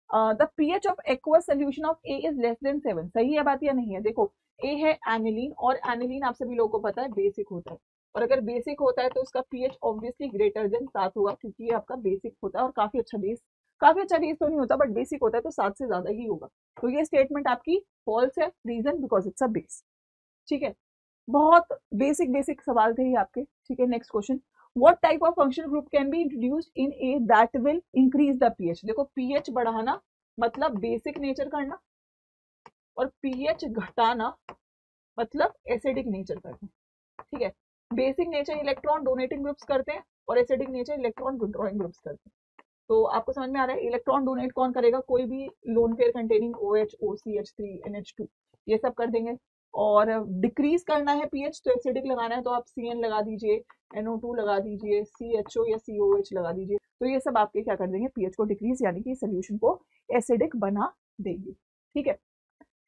the pH of aqueous solution of A is less than 7। सही है बात या नहीं है? देखो A है एनिलीन, और एनिलीन आप सभी लोगों को पता है बेसिक होता है, और अगर बेसिक होता है तो उसका pH ऑब्वियसली ग्रेटर देन 7 होगा, क्योंकि ये आपका बेसिक होता है और काफी अच्छा बेस तो नहीं होता, बट बेसिक होता है तो 7 से ज्यादा ही होगा। तो ये स्टेटमेंट आपकी फॉल्स है, reason because it's a base. ठीक है, बहुत बेसिक सवाल थे ये आपके। ठीक है, next question, what type of functional group can be introduced in A that will increase the pH। देखो pH बढ़ाना मतलब बेसिक नेचर करना, और pH घटाना मतलब एसिडिक नेचर करना। ठीक है, basic nature electron donating groups करते हैं, और acidic nature electron withdrawing groups करते हैं। तो आपको समझ में आ रहा है? इलेक्ट्रॉन डोनेट कौन करेगा? कोई भी lone pair containing OH, OCH3, NH2 ये सब कर देंगे। और डिक्रीज करना है pH, तो एसिडिक लगाना है तो आप CN लगा दीजिए, NO2 लगा दीजिए, CHO या COH लगा दीजिए। तो ये सब आपके क्या कर देंगे? pH को डिक्रीज, यानी कि सोल्यूशन को एसिडिक बना देंगे। ठीक है,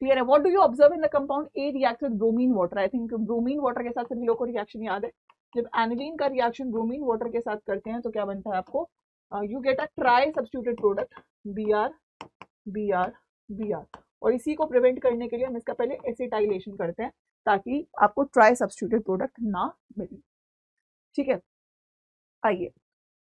क्लियर है? What do you observe in the compound A react with bromine water. I think bromine water के साथ सभी लोगों को रिएक्शन याद है। जब एनिलीन का रिएक्शन ब्रोमीन वाटर के साथ करते हैं तो क्या बनता है आपको? You get a try substituted product Br, और इसी को प्रिवेंट करने के लिए हम इसका पहले एसिटाइलेशन करते हैं, ताकि आपको ट्राई सब्स्टिट्यूटेड प्रोडक्ट ना मिले। ठीक है, आइए।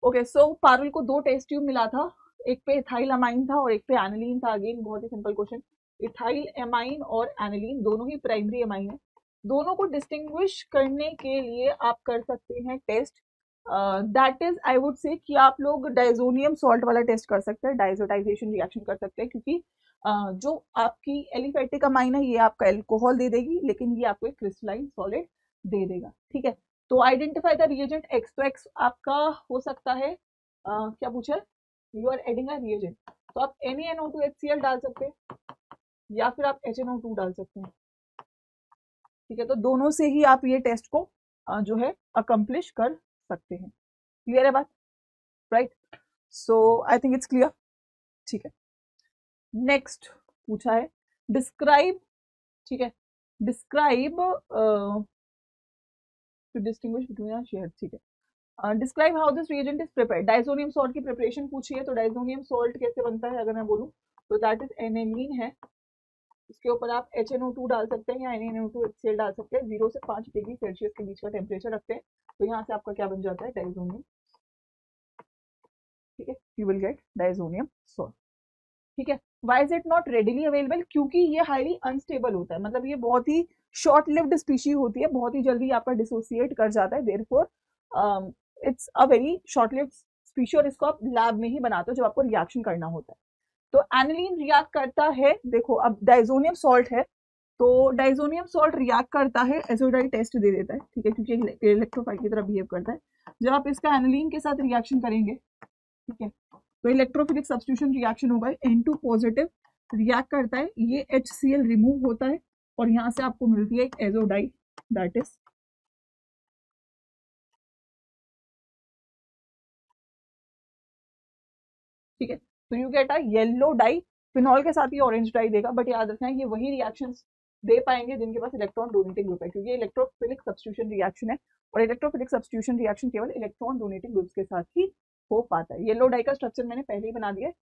ओके, सो पारुल को 2 टेस्ट ट्यूब मिला था, एक पे इथाइल अमाइन था और एक पे एनिलीन था। अगेन बहुत ही सिंपल क्वेश्चन, इथाइल एमाइन और एनिलीन दोनों ही प्राइमरी एमाइन है। दोनों को डिस्टिंग्विश करने के लिए आप कर सकते हैं test, that is I would say कि आप लोग डाइजोनियम सॉल्ट वाला टेस्ट कर सकते हैं, डाइजोटाइजेशन रिएक्शन कर सकते हैं, क्योंकि जो आपकी एलिफेटिक अमाइन है ये आपका एल्कोहल दे देगी, लेकिन ये आपको एक क्रिस्टलाइन सॉलिड दे देगा। ठीक है, तो आइडेंटिफाई द रिएजेंट एक्स। तो एक्स आपका हो सकता है क्या पूछा है? You are adding a reagent, तो आप NaNO2HCl डाल सकते हैं या फिर आप HNO2 डाल सकते हैं। ठीक है, तो दोनों से ही आप ये टेस्ट को जो है अकम्प्लिश कर सकते हैं। क्लियर है बात? Right, so I think it's clear. ठीक है, नेक्स्ट पूछा है डिस्क्राइब। ठीक है, describe to distinguish between share. ठीक है, describe how this reagent is prepared. Diazonium salt की प्रिपरेशन पूछी है, तो डाइजोनियम सॉल्ट कैसे बनता है अगर मैं बोलूं तो दैट इज एनिलीन है, इसके ऊपर आप HNO2 डाल सकते हैं या NaNO2HCl डाल सकते हैं। 0 से 5 डिग्री सेल्सियस के बीच का टेम्परेचर रखते हैं, तो यहाँ से आपका क्या बन जाता है? डाइजोनियम। ठीक है, you will get diazonium salt. ठीक है, why is it not readily available? क्योंकि ये हाईली अनस्टेबल होता है, मतलब ये बहुत ही शॉर्ट लिव्ड स्पीशी होती है, बहुत ही जल्दी आपका डिसोसिएट कर जाता है, therefore it's a very short lived species और इसको आप लैब में ही बनाते हो जब आपको रिएक्शन करना होता है। तो एनिलीन रिएक्ट करता है, देखो अब डाइजोनियम सॉल्ट है तो डाइजोनियम सॉल्ट रिएक्ट करता है, एजोडाइट टेस्ट दे देता है, ठीक है, क्योंकि इलेक्ट्रोफाइल की तरह बिहेव करता है। जब आप इसका एनिलीन के साथ रिएक्शन करेंगे, ठीक है, तो इलेक्ट्रोफिलिक सब्स्टिट्यूशन रिएक्शन होगा, N2 पॉजिटिव रिएक्ट करता है, ये HCl रिमूव होता है और यहाँ से आपको मिलती है एक एजोडाइट, दैट इज ठीक है। तो you get a yellow die, phenol के साथ ही ऑरेंज डाई देगा, बट याद रखना ये वही रिएक्शन दे पाएंगे जिनके पास इलेक्ट्रॉन डोनेटिंग ग्रुप है, क्योंकि इलेक्ट्रोफिलिक सब्स्टिट्यूशन रिएक्शन है और इलेक्ट्रोफिलिक सब्स्टिट्यूशन रिएक्शन केवल इलेक्ट्रॉन डोनेटिंग ग्रुप्स के साथ ही हो पाता है। येलो डाई का स्ट्रक्चर मैंने पहले ही बना दिया है,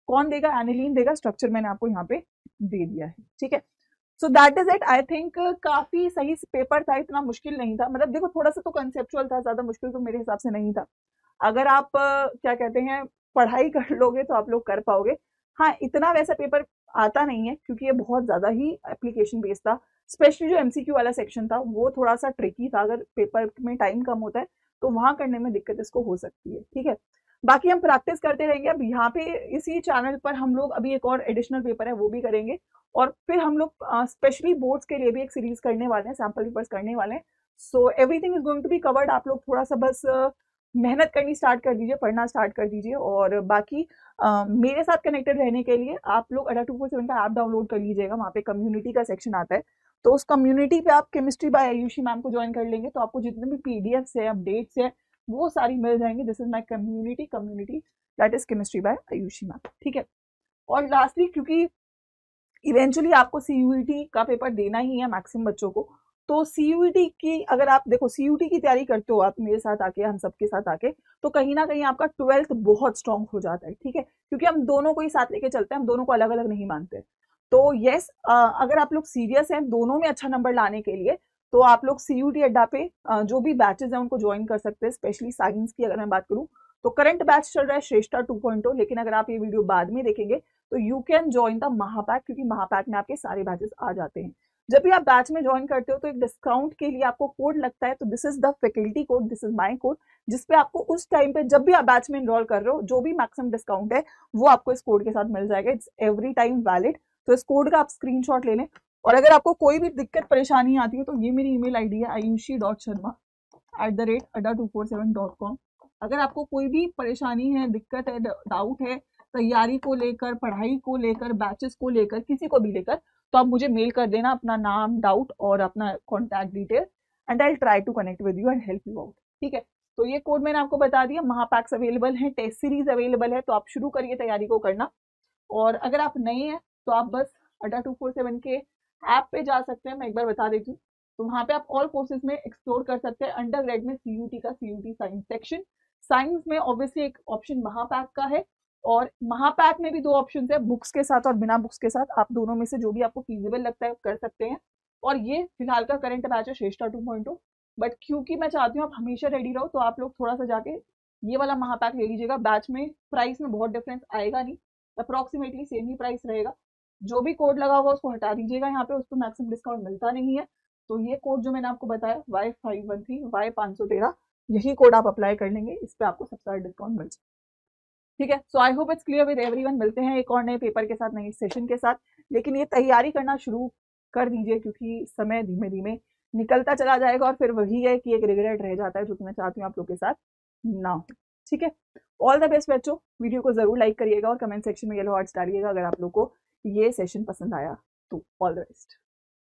कौन देगा, एनिलीन देगा, स्ट्रक्चर मैंने आपको यहाँ पे दे दिया है, ठीक है। So that is it, I think काफी सही पेपर था, इतना मुश्किल नहीं था, मतलब देखो थोड़ा सा तो कंसेप्चुअल था, ज्यादा मुश्किल तो मेरे हिसाब से नहीं था। अगर आप क्या कहते हैं पढ़ाई कर लोगे तो आप लोग कर पाओगे। हाँ, इतना वैसा पेपर आता नहीं है क्योंकि ये बहुत ज्यादा ही एप्लीकेशन बेस्ड था, स्पेशली जो एमसीक्यू वाला सेक्शन था वो थोड़ा सा ट्रिकी था, अगर पेपर में टाइम कम होता है तो वहां करने में दिक्कत इसको हो सकती है, ठीक है। बाकी हम प्रैक्टिस करते रहेंगे, अब यहाँ पे इसी चैनल पर हम लोग अभी एक और एडिशनल पेपर है वो भी करेंगे और फिर हम लोग स्पेशली बोर्ड्स के लिए भी एक सीरीज करने वाले हैं, सैम्पल पेपर्स करने वाले हैं। So everything is going to be covered, आप लोग थोड़ा सा बस मेहनत करनी स्टार्ट कर दीजिए, पढ़ना स्टार्ट कर दीजिए और बाकी मेरे साथ कनेक्टेड रहने के लिए आप लोग अडा 247 का ऐप डाउनलोड कर लीजिएगा, वहाँ पे कम्युनिटी का सेक्शन आता है, तो उस कम्युनिटी पे आप केमिस्ट्री बाय आयुषी मैम को ज्वाइन कर लेंगे तो आपको जितने भी पीडीएफ्स है, अपडेट्स है, वो सारी मिल जाएंगी। This is my community that is chemistry bye Ayushi ma'am, ठीक है। और लास्टली, क्योंकि इवेंचुअली आपको सीयूईटी का पेपर देना ही है मैक्सिमम बच्चों को, तो सीयूईटी की अगर आप देखो सीयूईटी की तैयारी करते हो आप मेरे साथ आके, हम सबके साथ आके, तो कहीं ना कहीं आपका 12th बहुत स्ट्रांग हो जाता है, ठीक है, क्योंकि हम दोनों को ही साथ लेके चलते हैं, हम दोनों को अलग अलग नहीं मानते। तो यस, अगर आप लोग सीरियस हैं दोनों में अच्छा नंबर लाने के लिए तो आप लोग सीयूईटी अड्डा पे जो भी बैचेस हैं उनको ज्वाइन कर सकते हैं। स्पेशली साइंस की अगर मैं बात करूं तो करंट बैच चल रहा है श्रेष्ठा 2.0, लेकिन अगर आप ये वीडियो बाद में देखेंगे तो यू कैन ज्वाइन द महापैक, क्योंकि महापैक में आपके सारे बैचेस आ जाते हैं। जब भी आप बैच में ज्वाइन करते हो तो एक डिस्काउंट के लिए आपको कोड लगता है, तो this is the faculty code, this is my code, जिसपे आपको उस टाइम पे जब भी आप बैच में इनरोल कर रहे हो जो भी मैक्सिमम डिस्काउंट है वो आपको इस कोड के साथ मिल जाएगा। इट्स एवरी टाइम वैलिड, तो इस कोड का आप स्क्रीनशॉट ले लें। और अगर आपको कोई भी दिक्कत परेशानी आती है तो ये मेरी ईमेल आईडी है ayushi.sharma@ada247.com। अगर आपको कोई भी परेशानी है, दिक्कत है, डाउट है, तैयारी को लेकर, पढ़ाई को लेकर, बैचेस को लेकर, किसी को भी लेकर, तो आप मुझे मेल कर देना अपना नाम, डाउट और अपना contact detail, and I try to connect with you and help you out, ठीक है। तो ये कोड मैंने आपको बता दिया, महापैक्स अवेलेबल है, टेस्ट सीरीज अवेलेबल है, तो आप शुरू करिए तैयारी को करना। और अगर आप नए हैं तो आप बस अड्डा 247 के ऐप पे जा सकते हैं, मैं एक बार बता देती हूँ, तो वहाँ पे आप ऑल कोर्सेज में एक्सप्लोर कर सकते हैं। अंडर ग्रेड में सीयूटी का सीयूटी साइंस सेक्शन, साइंस में ऑब्वियसली एक ऑप्शन महापैक का है, और महापैक में भी दो ऑप्शन है, बुक्स के साथ और बिना बुक्स के साथ, आप दोनों में से जो भी आपको फीजिबल लगता है कर सकते हैं। और ये फिलहाल का करंट बैच है श्रेष्ठा 2.0, बट क्योंकि मैं चाहती हूँ आप हमेशा रेडी रहो तो आप लोग थोड़ा सा जाके ये वाला महापैक ले लीजिएगा। बैच में प्राइस में बहुत डिफरेंस आएगा नहीं, अप्रोक्सीमेटली सेम ही प्राइस रहेगा। जो भी कोड लगा होगा उसको हटा दीजिएगा, यहाँ पे उसको मैक्सिमम डिस्काउंट मिलता नहीं है। तो ये कोड जो मैंने आपको बताया Y513 Y513, यही कोड आप अप्लाई कर लेंगे, इस पे आपको सबसे ज्यादा डिस्काउंट मिल जाए, ठीक है। So I hope it's clear with everyone. मिलते हैं एक और नए पेपर के साथ, नए सेशन के साथ, लेकिन ये तैयारी करना शुरू कर दीजिए क्योंकि समय धीमे धीमे निकलता चला जाएगा और फिर वही है कि एक रिग्रेट रह जाता है, जो कि मैं चाहती हूँ आप लोग के साथ ना हो, ठीक है। ऑल द बेस्ट बच्चों, वीडियो को जरूर लाइक करिएगा और कमेंट सेक्शन में येलो हार्ट्स डालिएगा अगर आप लोग को ये सेशन पसंद आया तो। All the best.